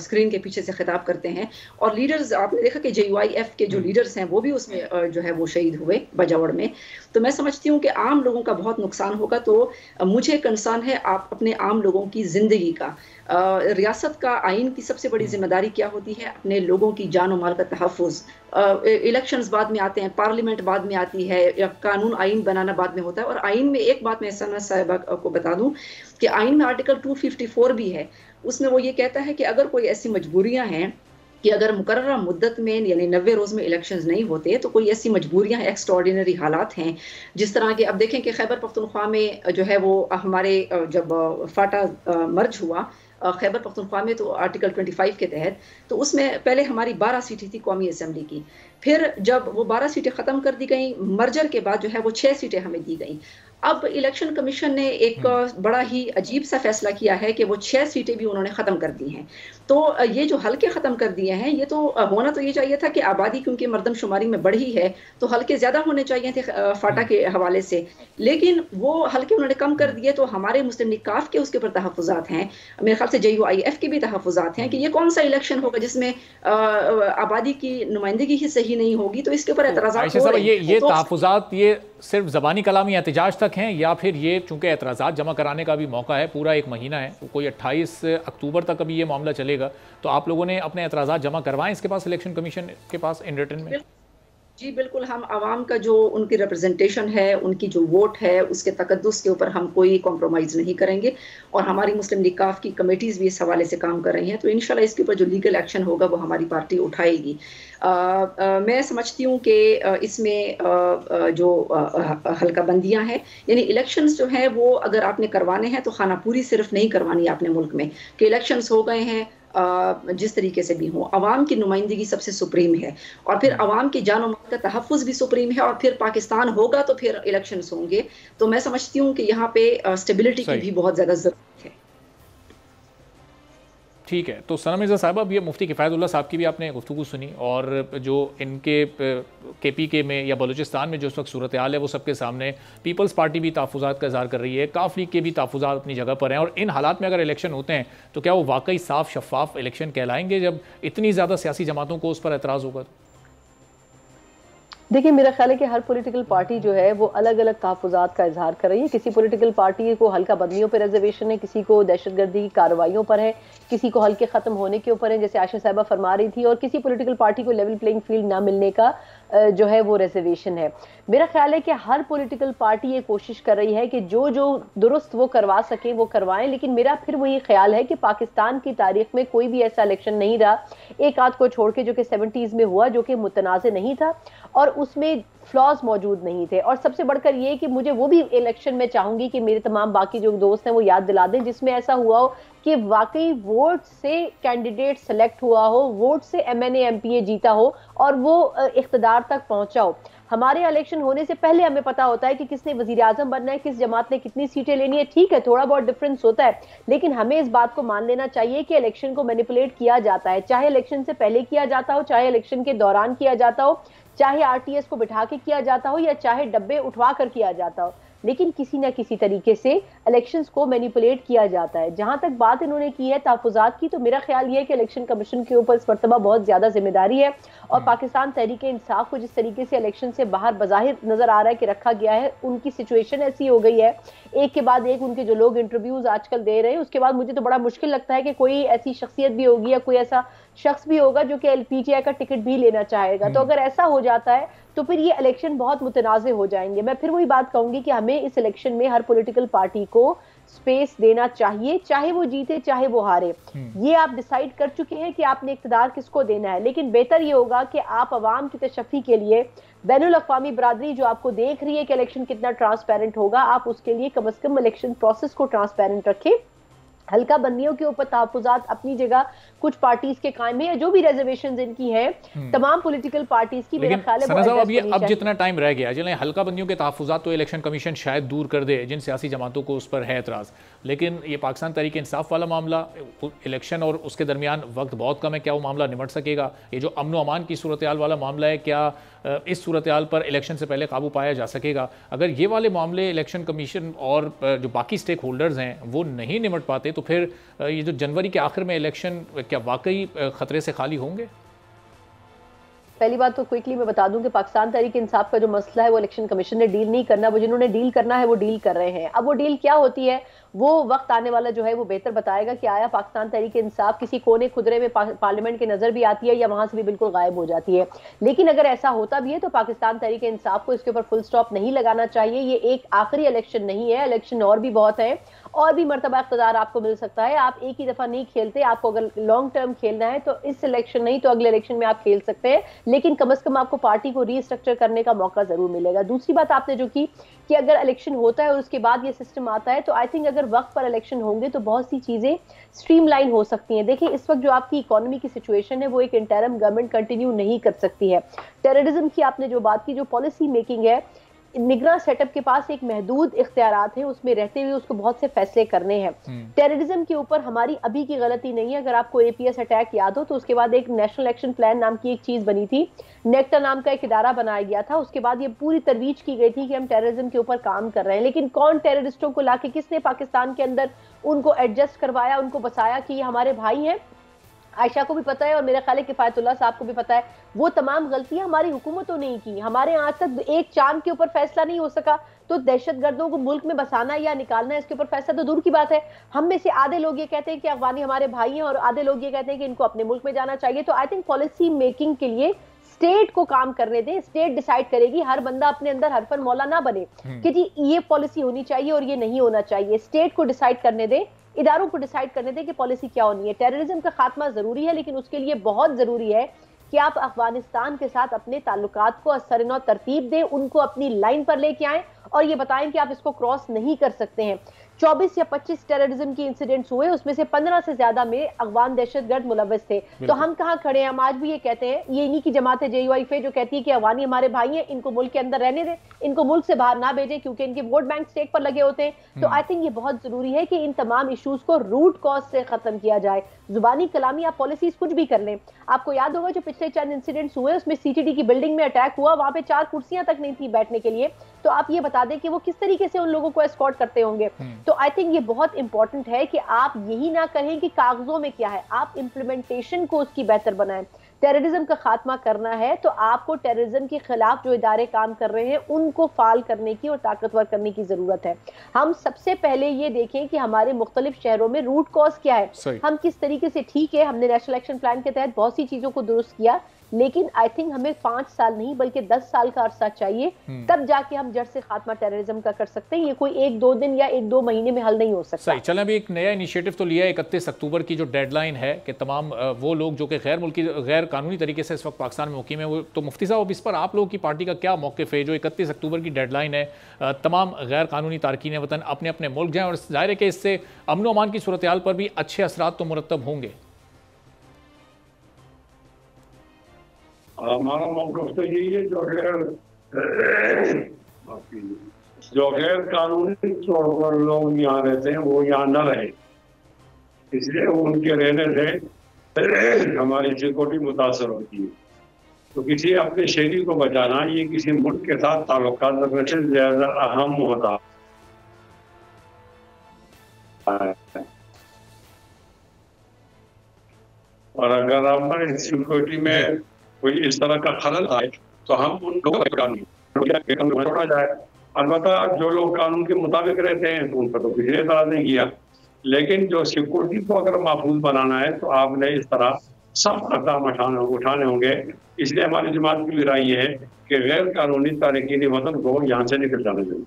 स्क्रीन के पीछे से खिताब करते हैं। और लीडर्स आपने देखा कि JUIF के जो लीडर्स हैं वो भी उसमें जो है वो शहीद हुए बजावड़ में। तो मैं समझती हूँ कि आम लोगों का बहुत नुकसान होगा। तो मुझे कंसर्न है आप अपने आम लोगों की जिंदगी का। रियासत का आइन की सबसे बड़ी जिम्मेदारी क्या होती है? अपने लोगों की जान और माल का तहफ़्फ़ुज़। इलेक्शंस बाद में आते हैं, पार्लियामेंट बाद में आती है, या कानून आइन बनाना बाद में होता है। और आइन में एक बात मैं सना साहिबा को बता दूं कि आइन में आर्टिकल 254 भी है। उसमें वो ये कहता है कि अगर कोई ऐसी मजबूरियां हैं कि अगर मुकर्ररा मुद्दत में यानी 90 रोज़ में इलेक्शंस नहीं होते, तो कोई ऐसी मजबूरियां हैं, एक्स्ट्राऑर्डिनरी हालात हैं, जिस तरह के अब देखें कि खैबर पख्तूनख्वा में जो है वो हमारे जब फाटा मर्ज हुआ खैबर पख्तूनख्वा में, तो आर्टिकल 25 के तहत, तो उसमें पहले हमारी 12 सीटें थी कौमी असेंबली की। फिर जब वो 12 सीटें ख़त्म कर दी गई, मर्जर के बाद जो है वो 6 सीटें हमें दी गई। अब इलेक्शन कमीशन ने एक बड़ा ही अजीब सा फैसला किया है कि वो 6 सीटें भी उन्होंने ख़त्म कर दी हैं। तो ये जो हल्के ख़त्म कर दिए हैं, ये तो होना तो ये चाहिए था कि आबादी क्योंकि मरदमशुमारी में बढ़ी है तो हल्के ज़्यादा होने चाहिए थे फाटा के हवाले से, लेकिन वो हल्के उन्होंने कम कर दिए। तो हमारे मुस्लिम लीग काफ के उसके ऊपर तहफ़्फ़ुज़ात हैं, मेरे ख्याल से JUIF के भी तहफ़्फ़ुज़ात हैं कि ये कौन सा इलेक्शन होगा जिसमें आबादी की नुमाइंदगी ही सही नहीं होगी। तो इसके ऊपर एतराज़ात हो रहे हैं। ये तहफ़्फ़ुज़ात ये सिर्फ ज़बानी कलामी एहतजाज तक हैं, या फिर ये चूँकि एतराज़ात जमा कराने का भी मौका है, पूरा 1 महीना है, तो कोई 28 अक्टूबर तक अभी ये मामला चलेगा, तो आप लोगों ने अपने एतराज़ात जमा करवाएं इसके पास, इलेक्शन कमीशन के पास इन रिटर्न में? जी बिल्कुल, हम आवाम का जो उनकी रिप्रेजेंटेशन है, उनकी जो वोट है, उसके तकद्दुस के ऊपर हम कोई कॉम्प्रोमाइज़ नहीं करेंगे और हमारी मुस्लिम लीग काफ की कमेटीज़ भी इस हवाले से काम कर रही हैं, तो इंशाल्लाह इसके ऊपर जो लीगल एक्शन होगा वो हमारी पार्टी उठाएगी। मैं समझती हूँ कि इसमें जो हल्का बंदियाँ हैं, यानी इलेक्शंस जो हैं वो अगर आपने करवाने हैं तो खानापूरी सिर्फ नहीं करवानी है अपने मुल्क में कि इलेक्शंस हो गए हैं, जिस तरीके से भी हो, अवाम की नुमाइंदगी सबसे सुप्रीम है और फिर अवाम की जान और माल का तहफ़्फ़ुज़ भी सुप्रीम है और फिर पाकिस्तान होगा तो फिर इलेक्शंस होंगे। तो मैं समझती हूँ कि यहाँ पे स्टेबिलिटी की भी बहुत ज़्यादा ज़रूरत है। ठीक है, तो सना मिर्ज़ा साहिबा, अब ये मुफ्ती किफ़ायतुल्लाह साहब की भी आपने गुफ्तगू सुनी और जो इनके KPK में या बलूचिस्तान में जो इस वक्त सूरत हाल है वो सबके सामने, पीपल्स पार्टी भी तहफ़्फ़ुज़ात का इज़हार कर रही है, काफ लीग के भी तहफ़्फ़ुज़ात अपनी जगह पर हैं और इन हालात में अगर इलेक्शन होते हैं तो क्या वो वाकई साफ शफाफ इलेक्शन कहलाएंगे जब इतनी ज़्यादा सियासी जमातों को उस पर एतराज़ होगा? देखिए, मेरा ख्याल है कि हर पॉलिटिकल पार्टी जो है वो अलग अलग तहफ़्फ़ुज़ात का इजहार कर रही है। किसी पॉलिटिकल पार्टी को हल्का बंदियों पर रिजर्वेशन है, किसी को दहशतगर्दी की कार्रवाइयों पर है, किसी को हल्के ख़त्म होने के ऊपर है, जैसे आयशा साहिबा फरमा रही थी, और किसी पॉलिटिकल पार्टी को लेवल प्लेइंग फील्ड ना मिलने का जो है वो रिजर्वेशन है। मेरा ख्याल है कि हर पॉलिटिकल पार्टी ये कोशिश कर रही है कि जो जो दुरुस्त वो करवा सके वो करवाएं, लेकिन मेरा फिर वही ख्याल है कि पाकिस्तान की तारीख में कोई भी ऐसा इलेक्शन नहीं रहा, एक आध को छोड़ के, जो कि 70s में हुआ, जो कि मुतनाज़ नहीं था और उसमें फ्लॉज मौजूद नहीं थे। और सबसे बढ़कर ये कि मुझे वो भी इलेक्शन में चाहूंगी कि मेरे तमाम बाकी जो दोस्त हैं वो याद दिला दें जिसमें ऐसा हुआ हो कि वाकई वोट से कैंडिडेट सेलेक्ट हुआ हो, वोट से MNA MPA जीता हो और वो इख्तिदार तक पहुंचा हो। हमारे इलेक्शन होने से पहले हमें पता होता है कि किसने वजीर आजम बनना है, किस जमात ने कितनी सीटें लेनी है। ठीक है, थोड़ा बहुत डिफरेंस होता है, लेकिन हमें इस बात को मान लेना चाहिए कि इलेक्शन को मैनिपुलेट किया जाता है, चाहे इलेक्शन से पहले किया जाता हो, चाहे इलेक्शन के दौरान किया जाता हो, चाहे RTS को बिठा के किया जाता हो या चाहे डब्बे उठवा कर किया जाता हो, लेकिन किसी ना किसी तरीके से इलेक्शंस को मैनिपुलेट किया जाता है। जहां तक बात इन्होंने की है तहफ़्फ़ुज़ात की, तो मेरा ख्याल ये है कि इलेक्शन कमीशन के ऊपर इस मरतबा बहुत ज्यादा जिम्मेदारी है और पाकिस्तान तहरीक इंसाफ को जिस तरीके से इलेक्शन से बाहर बज़ाहिर नजर आ रहा है कि रखा गया है, उनकी सिचुएशन ऐसी हो गई है, एक के बाद एक उनके जो लोग इंटरव्यूज आजकल दे रहे हैं, उसके बाद मुझे तो बड़ा मुश्किल लगता है कि कोई ऐसी शख्सियत भी होगी या कोई ऐसा शख्स भी होगा जो कि LPGI का टिकट भी लेना चाहेगा। तो अगर ऐसा हो जाता है तो फिर ये इलेक्शन बहुत मुतनाज़े हो जाएंगे। मैं फिर वही बात कहूंगी कि हमें इस इलेक्शन में हर पॉलिटिकल पार्टी को स्पेस देना चाहिए, चाहे वो जीते चाहे वो हारे। ये आप डिसाइड कर चुके हैं कि आपने इख्तिदार किसको देना है, लेकिन बेहतर ये होगा कि आप अवाम की तशफ़ी के लिए बैनुल अक़वामी बरादरी जो आपको देख रही है कि इलेक्शन कितना ट्रांसपेरेंट होगा, आप उसके लिए कम अज़ कम इलेक्शन प्रोसेस को ट्रांसपेरेंट रखें। हल्का बंदियों के ऊपर तहफ़्फ़ुज़ात अपनी जगह कुछ पार्टीज के कायम है या जो भी रिजर्वेशंस इनकी हैं तमाम पॉलिटिकल पार्टीज की, मेरा ख्याल है अब जितना टाइम रह गया, चलें हल्का बंदियों के तहफ़्फ़ुज़ात तो इलेक्शन कमीशन शायद दूर कर दे जिन सियासी जमातों को उस पर है एतराज़, लेकिन ये पाकिस्तान तहरीक इंसाफ वाला मामला, इलेक्शन और उसके दरमियान वक्त बहुत कम है, क्या वो मामला निमट सकेगा? ये जो अमन अमान की सूरत हाल वाला मामला है, क्या इस सूरत हाल पर इलेक्शन से पहले काबू पाया जा सकेगा? अगर ये वाले मामले इलेक्शन कमीशन और जो बाकी स्टेक होल्डर्स हैं वो नहीं निमट पाते तो फिर ये जो जनवरी के आखिर में इलेक्शन क्या वाकई खतरे से खाली होंगे? पहली बात तो क्विकली मैं बता दूं कि पाकिस्तान तहरीक इंसाफ का जो मसला है वो इलेक्शन कमीशन ने डील नहीं करना, वो जिन्होंने डील करना है वो डील कर रहे हैं। अब वो डील क्या होती है वो वक्त आने वाला जो है वो बेहतर बताएगा कि आया पाकिस्तान तहरीक इंसाफ किसी कोने खुदरे में पार्लियामेंट के नजर भी आती है या वहां से भी बिल्कुल गायब हो जाती है। लेकिन अगर ऐसा होता भी है तो पाकिस्तान तहरीक इंसाफ को इसके ऊपर फुल स्टॉप नहीं लगाना चाहिए। ये एक आखिरी इलेक्शन नहीं है, इलेक्शन और भी बहुत है और भी मरतबा इख्तिदार आपको मिल सकता है। आप एक ही दफा नहीं खेलते, आपको अगर लॉन्ग टर्म खेलना है तो इस इलेक्शन नहीं तो अगले इलेक्शन में आप खेल सकते हैं, लेकिन कम अज कम आपको पार्टी को रीस्ट्रक्चर करने का मौका जरूर मिलेगा। दूसरी बात आपने जो की कि अगर इलेक्शन होता है और उसके बाद ये सिस्टम आता है तो आई थिंक अगर वक्त पर इलेक्शन होंगे तो बहुत सी चीजें स्ट्रीमलाइन हो सकती हैं। देखिए इस वक्त जो आपकी इकोनॉमी की सिचुएशन है वो एक इंटरिम गवर्नमेंट कंटिन्यू नहीं कर सकती है। टेररिज्म की आपने जो बात की, जो पॉलिसी मेकिंग है, निगरान सेटअप के पास एक महदूद इख्तियारात हैं, उसमें रहते हुए उसको बहुत से फैसले करने हैं। टेररिज्म के ऊपर हमारी अभी की गलती नहीं है। अगर आपको APS अटैक याद हो तो उसके बाद एक नेशनल एक्शन प्लान नाम की एक चीज बनी थी, नेक्टा नाम का एक इदारा बनाया गया था, उसके बाद ये पूरी तरवीज की गई थी कि हम टेररिज्म के ऊपर काम कर रहे हैं। लेकिन कौन टेररिस्टों को लाके किसने पाकिस्तान के अंदर उनको एडजस्ट करवाया, उनको बसाया कि ये हमारे भाई हैं, आयशा को भी पता है और मेरा ख्याल है किफायतुल्लाह साहब को भी पता है। वो तमाम गलतियां हमारी हुकूमतों ने की। हमारे आज तक एक चांद के ऊपर फैसला नहीं हो सका तो दहशतगर्दों को मुल्क में बसाना या निकालना, इसके ऊपर फैसला तो दूर की बात है। हम में से आधे लोग ये कहते हैं कि अफगानी हमारे भाई हैं और आधे लोग ये कहते हैं कि इनको अपने मुल्क में जाना चाहिए। तो आई थिंक पॉलिसी मेकिंग के लिए स्टेट को काम करने दें, स्टेट डिसाइड करेगी। हर बंदा अपने अंदर हरफन मौला ना बने कि जी ये पॉलिसी होनी चाहिए और ये नहीं होना चाहिए। स्टेट को डिसाइड करने दें, इदारों को डिसाइड करने दें कि पॉलिसी क्या होनी है। टेररिज्म का खात्मा जरूरी है, लेकिन उसके लिए बहुत जरूरी है कि आप अफगानिस्तान के साथ अपने ताल्लुकात को असरनो तरतीब दें, उनको अपनी लाइन पर लेके आएं और ये बताएं कि आप इसको क्रॉस नहीं कर सकते हैं। 24 या 25 टेररिज्म की इंसिडेंट्स हुए, उसमें से 15 से ज्यादा में अफगान दहशतगर्द मुलव्वस थे। तो हम कहां खड़े हैं? हम आज भी ये कहते हैं, ये इन्हीं की जमात है JUIF जो कहती है कि अफगानी हमारे भाई हैं, इनको मुल्क के अंदर रहने दें, इनको मुल्क से बाहर ना भेजें क्योंकि इनके वोट बैंक स्टेक पर लगे होते हैं। तो आई थिंक ये बहुत जरूरी है कि इन तमाम इशूज को रूट कॉज से खत्म किया जाए। जुबानी कलामी आप पॉलिसीज कुछ भी कर लें। आपको याद होगा जो पिछले चंद इंसिडेंट्स हुए उसमें CTD की बिल्डिंग में अटैक हुआ, वहां पे 4 कुर्सियां तक नहीं थी बैठने के लिए। तो आप ये बता दें कि वो किस तरीके से उन लोगों को एस्कॉर्ट करते होंगे। तो आई थिंक ये बहुत इंपॉर्टेंट है कि आप यही ना कहें कि कागजों में क्या है, आप इंप्लीमेंटेशन को उसकी बेहतर बनाएं। टेररिज्म का खात्मा करना है तो आपको टेररिज्म के खिलाफ जो इदारे काम कर रहे हैं उनको फाल करने की और ताकतवर करने की जरूरत है। हम सबसे पहले ये देखें कि हमारे मुख्तलिफ शहरों में रूट कॉज क्या है, हम किस तरीके से, ठीक है हमने नेशनल एक्शन प्लान के तहत बहुत सी चीजों को दुरुस्त किया, लेकिन आई थिंक हमें 5 साल नहीं बल्कि 10 साल का अरसा चाहिए, तब जाके हम जड़ से खात्मा टेररिज्म का कर सकते हैं। ये कोई 1-2 दिन या 1-2 महीने में हल नहीं हो सकता। सही। चलें, अभी एक नया इनिशिएटिव तो लिया है 31 अक्टूबर की जो डेडलाइन है कि तमाम वो लोग जो कि गैर कानूनी तरीके से इस वक्त पाकिस्तान में मुकीम है, वो तो मुफ्ती साहब इस पर आप लोगों की पार्टी का क्या मौक़िफ़ है? जो 31 अक्टूबर की डेडलाइन है, तमाम गैर कानूनी तारकीन वतन अपने अपने मुल्क जाएँ और ज़ाहिर है कि इससे अमन अमान की सूरत हाल पर भी अच्छे असरात तो मुरतब होंगे। हमारा मौक़िफ़ तो यही है जो गैर कानूनी तौर पर लोग यहाँ रहते हैं वो यहाँ न रहे, इसलिए उनके रहने से हमारी सिक्योरिटी मुतासर होती है। तो किसी अपने शहरी को बचाना ये किसी मुल्क के साथ ताल्लुकात रखने से ज़्यादा अहम होता है। और अगर हमारी सिक्योरिटी में कोई इस तरह का खलल आए तो हम उन लोगों को छोड़ा जाए। अलबत्ता जो लोग कानून के मुताबिक रहते हैं तो उन पर तो किसी ने एतराज़ नहीं किया, लेकिन जो सिक्योरिटी को अगर महफूज बनाना है तो आपने इस तरह सब इक़दाम उठाने होंगे। इसलिए हमारी जमात की राय ये है कि गैर कानूनी तारकीन वतन को यहाँ से निकल जाना चाहिए।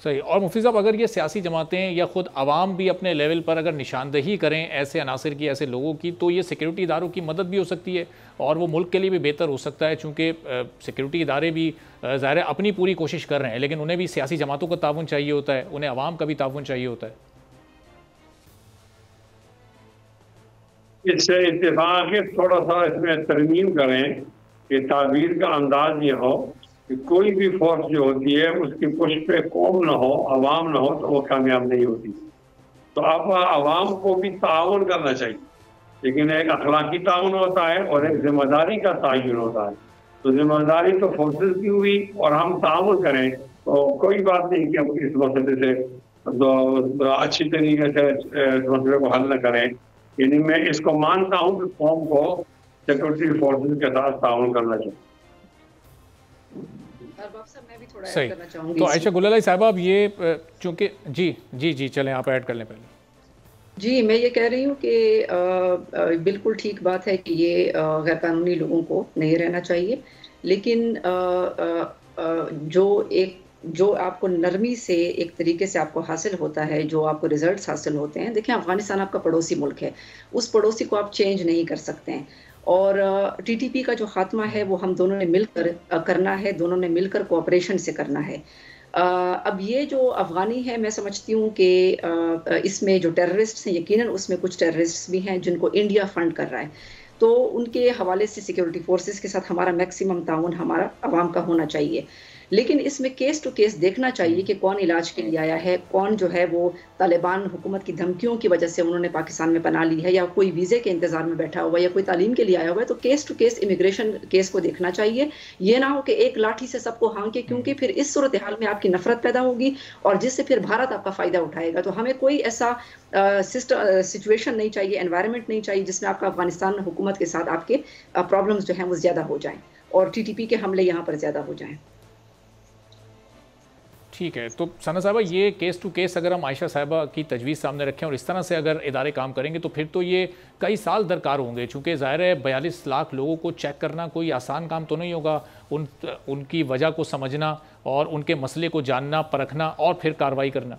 सही। और मुफ्ती साहब, अगर ये सियासी जमातें या ख़ुद आवाम भी अपने लेवल पर अगर निशानदही करें ऐसे अनासर की, ऐसे लोगों की, तो ये सिक्योरिटी इदारों की मदद भी हो सकती है और वो मुल्क के लिए भी बेहतर हो सकता है, चूँकि सिक्योरिटी इदारे भी ज़ाहिर है अपनी पूरी कोशिश कर रहे हैं, लेकिन उन्हें भी सियासी जमातों का ताउन चाहिए होता है, उन्हें आवाम का भी ताउन चाहिए होता है। इससे इत्तेफाक है थोड़ा सा इसमें तरमीम करें कि ताबीर का अंदाज ये हो कि कोई भी फोर्स जो होती है उसकी पुश पे कौम न हो, अवाम न हो, तो वो कामयाब नहीं होती। तो आप अवाम को भी ताउन करना चाहिए, लेकिन एक अखलाकी ताउन होता है और एक जिम्मेदारी का तयन होता है। तो जिम्मेदारी तो फोर्सेस की हुई और हम ताउन करें तो कोई बात नहीं कि हम इस मसले से तो अच्छी तरीके से इस मसले को हल न करें। यानी मैं इसको मानता हूँ कि कौम को सिक्योरिटी फोर्सेस के साथ ताउन करना चाहिए। सही। तो आयशा गुलालाई साहब, अब ये चूँकि जी चलें आप ऐड कर लें पहले। जी, मैं ये कह रही हूँ कि बिल्कुल ठीक बात है कि ये गैर कानूनी लोगों को नहीं रहना चाहिए, लेकिन जो आपको नरमी से एक तरीके से आपको हासिल होता है, जो आपको रिजल्ट्स हासिल होते हैं। देखिए, अफगानिस्तान आपका पड़ोसी मुल्क है, उस पड़ोसी को आप चेंज नहीं कर सकते हैं। और TTP का जो खात्मा है वो हम दोनों ने मिलकर करना है, दोनों ने मिलकर कोऑपरेशन से करना है। अब ये जो अफगानी है, मैं समझती हूँ कि इसमें जो टेररिस्ट हैं, यकीनन उसमें कुछ टेररिस्ट भी हैं जिनको इंडिया फंड कर रहा है, तो उनके हवाले से सिक्योरिटी फोर्सेस के साथ हमारा मैक्सिमम ताउन हमारा अवाम का होना चाहिए। लेकिन इसमें केस टू केस देखना चाहिए कि कौन इलाज के लिए आया है, कौन जो है वो तालिबान हुकूमत की धमकियों की वजह से उन्होंने पाकिस्तान में पनाह ली है, या कोई वीज़े के इंतजार में बैठा हुआ है, या कोई तालीम के लिए आया हुआ है। तो case to case immigration case को देखना चाहिए। ये ना हो कि एक लाठी से सबको हाँके, क्योंकि फिर इस सूरत हाल में आपकी नफरत पैदा होगी और जिससे फिर भारत आपका फ़ायदा उठाएगा। तो हमें कोई ऐसा सिचुएशन नहीं चाहिए, एनवायरनमेंट नहीं चाहिए जिसमें आपका अफगानिस्तान हुकूमत के साथ आपके प्रॉब्लम्स जो हैं वो ज़्यादा हो जाएँ और TTP के हमले यहाँ पर ज़्यादा हो जाएँ। ठीक है, तो सना साहबा ये केस टू केस अगर हम आयशा साहिबा की तजवीज़ सामने रखें और इस तरह से अगर इदारे काम करेंगे तो फिर तो ये कई साल दरकार होंगे, चूँकि ज़ाहिर है 42 लाख लोगों को चेक करना कोई आसान काम तो नहीं होगा। उनकी वजह को समझना और उनके मसले को जानना, परखना और फिर कार्रवाई करना।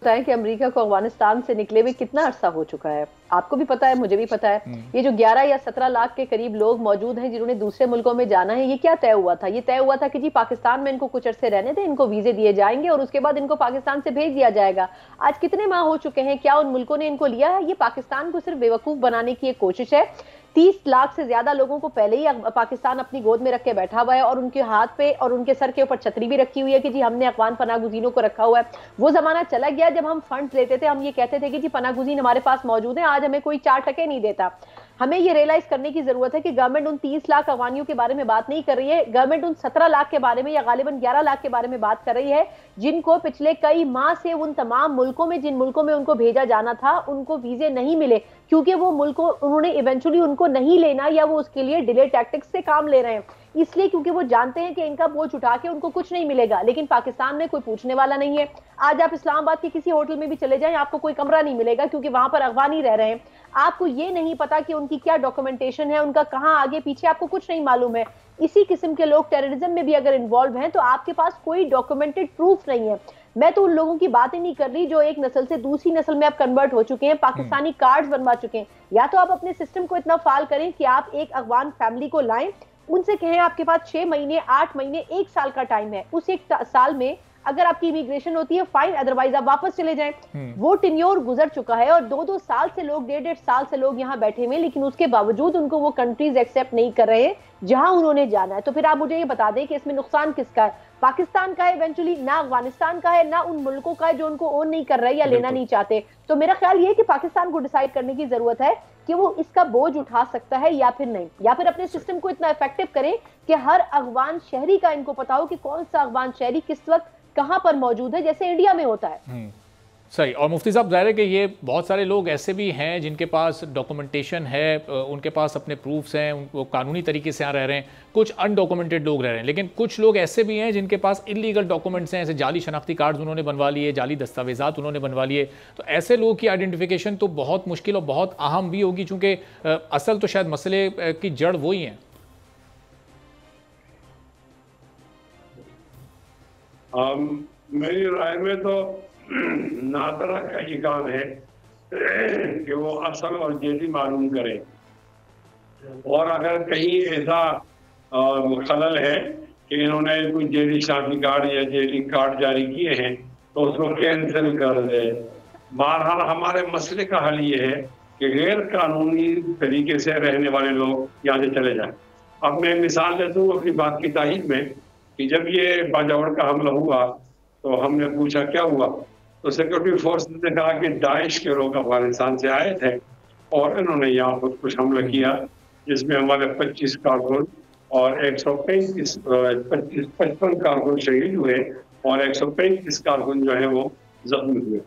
बताएं कि अमेरिका को अफगानिस्तान से निकले हुए कितना अरसा हो चुका है, आपको भी पता है, मुझे भी पता है। ये जो 11 या 17 लाख के करीब लोग मौजूद हैं जिन्होंने दूसरे मुल्कों में जाना है, ये क्या तय हुआ था? ये तय हुआ था कि जी पाकिस्तान में इनको कुछ अरसे रहने दें, इनको वीजे दिए जाएंगे और उसके बाद इनको पाकिस्तान से भेज दिया जाएगा। आज कितने माह हो चुके हैं, क्या उन मुल्कों ने इनको लिया है? ये पाकिस्तान को सिर्फ बेवकूफ बनाने की एक कोशिश है। 30 लाख से ज्यादा लोगों को पहले ही पाकिस्तान अपनी गोद में रख के बैठा हुआ है और उनके हाथ पे और उनके सर के ऊपर छतरी भी रखी हुई है कि जी हमने अफगान पनागुजीनों को रखा हुआ है। वो जमाना चला गया जब हम फंड लेते थे, हम ये कहते थे कि जी पनागुजीन हमारे पास मौजूद है, आज हमें कोई 4 टके नहीं देता। हमें ये रियलाइज करने की जरूरत है कि गवर्नमेंट उन 30 लाख अफगानियों के बारे में बात नहीं कर रही है, गवर्नमेंट उन 17 लाख के बारे में या गालिबन 11 लाख के बारे में बात कर रही है जिनको पिछले कई माह से उन तमाम मुल्कों में, जिन मुल्कों में उनको भेजा जाना था, उनको वीजे नहीं मिले क्योंकि वो मुल्कों उन्होंने इवेंचुअली उनको नहीं लेना या वो उसके लिए डिले टैक्टिक्स से काम ले रहे हैं, इसलिए क्योंकि वो जानते हैं कि इनका बोझ उठा के उनको कुछ नहीं मिलेगा। लेकिन पाकिस्तान में कोई पूछने वाला नहीं है। आज आप इस्लामाबाद के किसी होटल में भी चले जाएं, आपको कोई कमरा नहीं मिलेगा क्योंकि वहां पर अफगानी रह रहे हैं। आपको ये नहीं पता कि उनकी क्या डॉक्यूमेंटेशन है, उनका कहां आगे पीछे, आपको कुछ नहीं मालूम है। इसी किस्म के लोग टेररिज्म में भी अगर इन्वॉल्व हैं तो आपके पास कोई डॉक्यूमेंटेड प्रूफ नहीं है। मैं तो उन लोगों की बात ही नहीं कर रही जो एक नस्ल से दूसरी नस्ल में आप कन्वर्ट हो चुके हैं, पाकिस्तानी कार्ड्स बनवा चुके हैं। या तो आप अपने सिस्टम को इतना फाल करें कि आप एक अफगान फैमिली को लाएं, उनसे कहें आपके पास 6 महीने, 8 महीने, 1 साल का टाइम है, उस 1 साल में अगर आपकी इमिग्रेशन होती है फाइन, अदरवाइज आप वापस चले जाएं। वो टेन्योर गुजर चुका है और 2-2 साल से लोग, 1.5 साल से लोग यहाँ बैठे हुए, लेकिन उसके बावजूद उनको वो कंट्रीज एक्सेप्ट नहीं कर रहे हैं जहां उन्होंने जाना है। तो फिर आप मुझे ये बता दें कि इसमें नुकसान किसका है? पाकिस्तान का है इवेंचुअली, ना अफगानिस्तान का है, ना उन मुल्कों का है जो उनको ओन नहीं कर रहे या लेना नहीं चाहते। तो मेरा ख्याल ये कि पाकिस्तान को डिसाइड करने की जरूरत है कि वो इसका बोझ उठा सकता है या फिर नहीं, या फिर अपने सिस्टम को इतना इफेक्टिव करें कि हर अफगान शहरी का इनको पता हो कि कौन सा अफगान शहरी किस वक्त कहां पर मौजूद है, जैसे इंडिया में होता है। सही। और मुफ्ती साहब, ज़ाहिर है कि ये बहुत सारे लोग ऐसे भी हैं जिनके पास डॉक्यूमेंटेशन है, उनके पास अपने प्रूफ्स हैं, वो कानूनी तरीके से यहाँ रह रहे हैं, कुछ अनडॉक्यूमेंटेड लोग रह रहे हैं, लेकिन कुछ लोग ऐसे भी हैं जिनके पास इलीगल डॉक्यूमेंट्स हैं, ऐसे जाली शनाख्ती कार्ड्स उन्होंने बनवा लिए, जाली दस्तावेजात उन्होंने बनवा लिए। तो ऐसे लोगों की आइडेंटिफिकेशन तो बहुत मुश्किल और बहुत अहम भी होगी, चूँकि असल तो शायद मसले की जड़ वही हैं। मेरी राय में तो नादरा का ही काम है कि वो असल और जेदी मालूम करे, और अगर कहीं ऐसा खलल है कि इन्होंने कोई जेदी शादी कार्ड या जेदी कार्ड जारी किए हैं तो उसको कैंसिल कर दे। बहरहाल हमारे मसले का हल ये है कि गैर कानूनी तरीके से रहने वाले लोग यहाँ से चले जाएं। अब मैं मिसाल देता हूँ अपनी बात की ताहीद में कि जब ये बाजावर का हमला हुआ तो हमने पूछा क्या हुआ, तो सिक्योरिटी फोर्स ने कहा कि दाइश के लोग अफगानिस्तान से आए थे और इन्होंने यहाँ पर कुछ हमला किया जिसमें हमारे 25 कारकुन और 55 कारकुन शहीद हुए और 135 कारकुन जो है वो जख्मी हुए।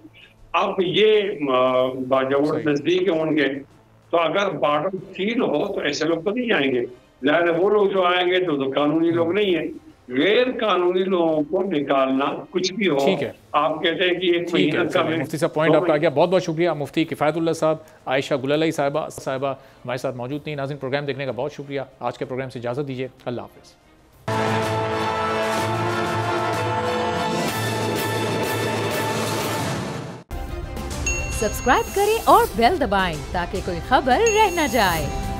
अब ये बाजावर नजदीक है उनके, तो अगर बॉर्डर सील हो तो ऐसे लोग तो नहीं आएंगे, ज़ाहिर वो लोग जो आएंगे तो कानूनी लोग नहीं है। गैर कानूनी लोगों को निकालना कुछ भी हो, ठीक है। आप कहते हैं कि एक महीना का मुफ्ती साहब पॉइंट आपका आ गया, बहुत बहुत शुक्रिया। मुफ्ती किफ़ायतुल्लाह साहब, आयशा गुलालाई साहिबा हमारे साथ मौजूद थी। नाज़रीन, प्रोग्राम देखने का बहुत शुक्रिया। आज के प्रोग्राम से इजाज़त दीजिए, अल्लाह हाफ़िज़। सब्सक्राइब करें और बेल दबाएं ताकि कोई खबर रह न जाए।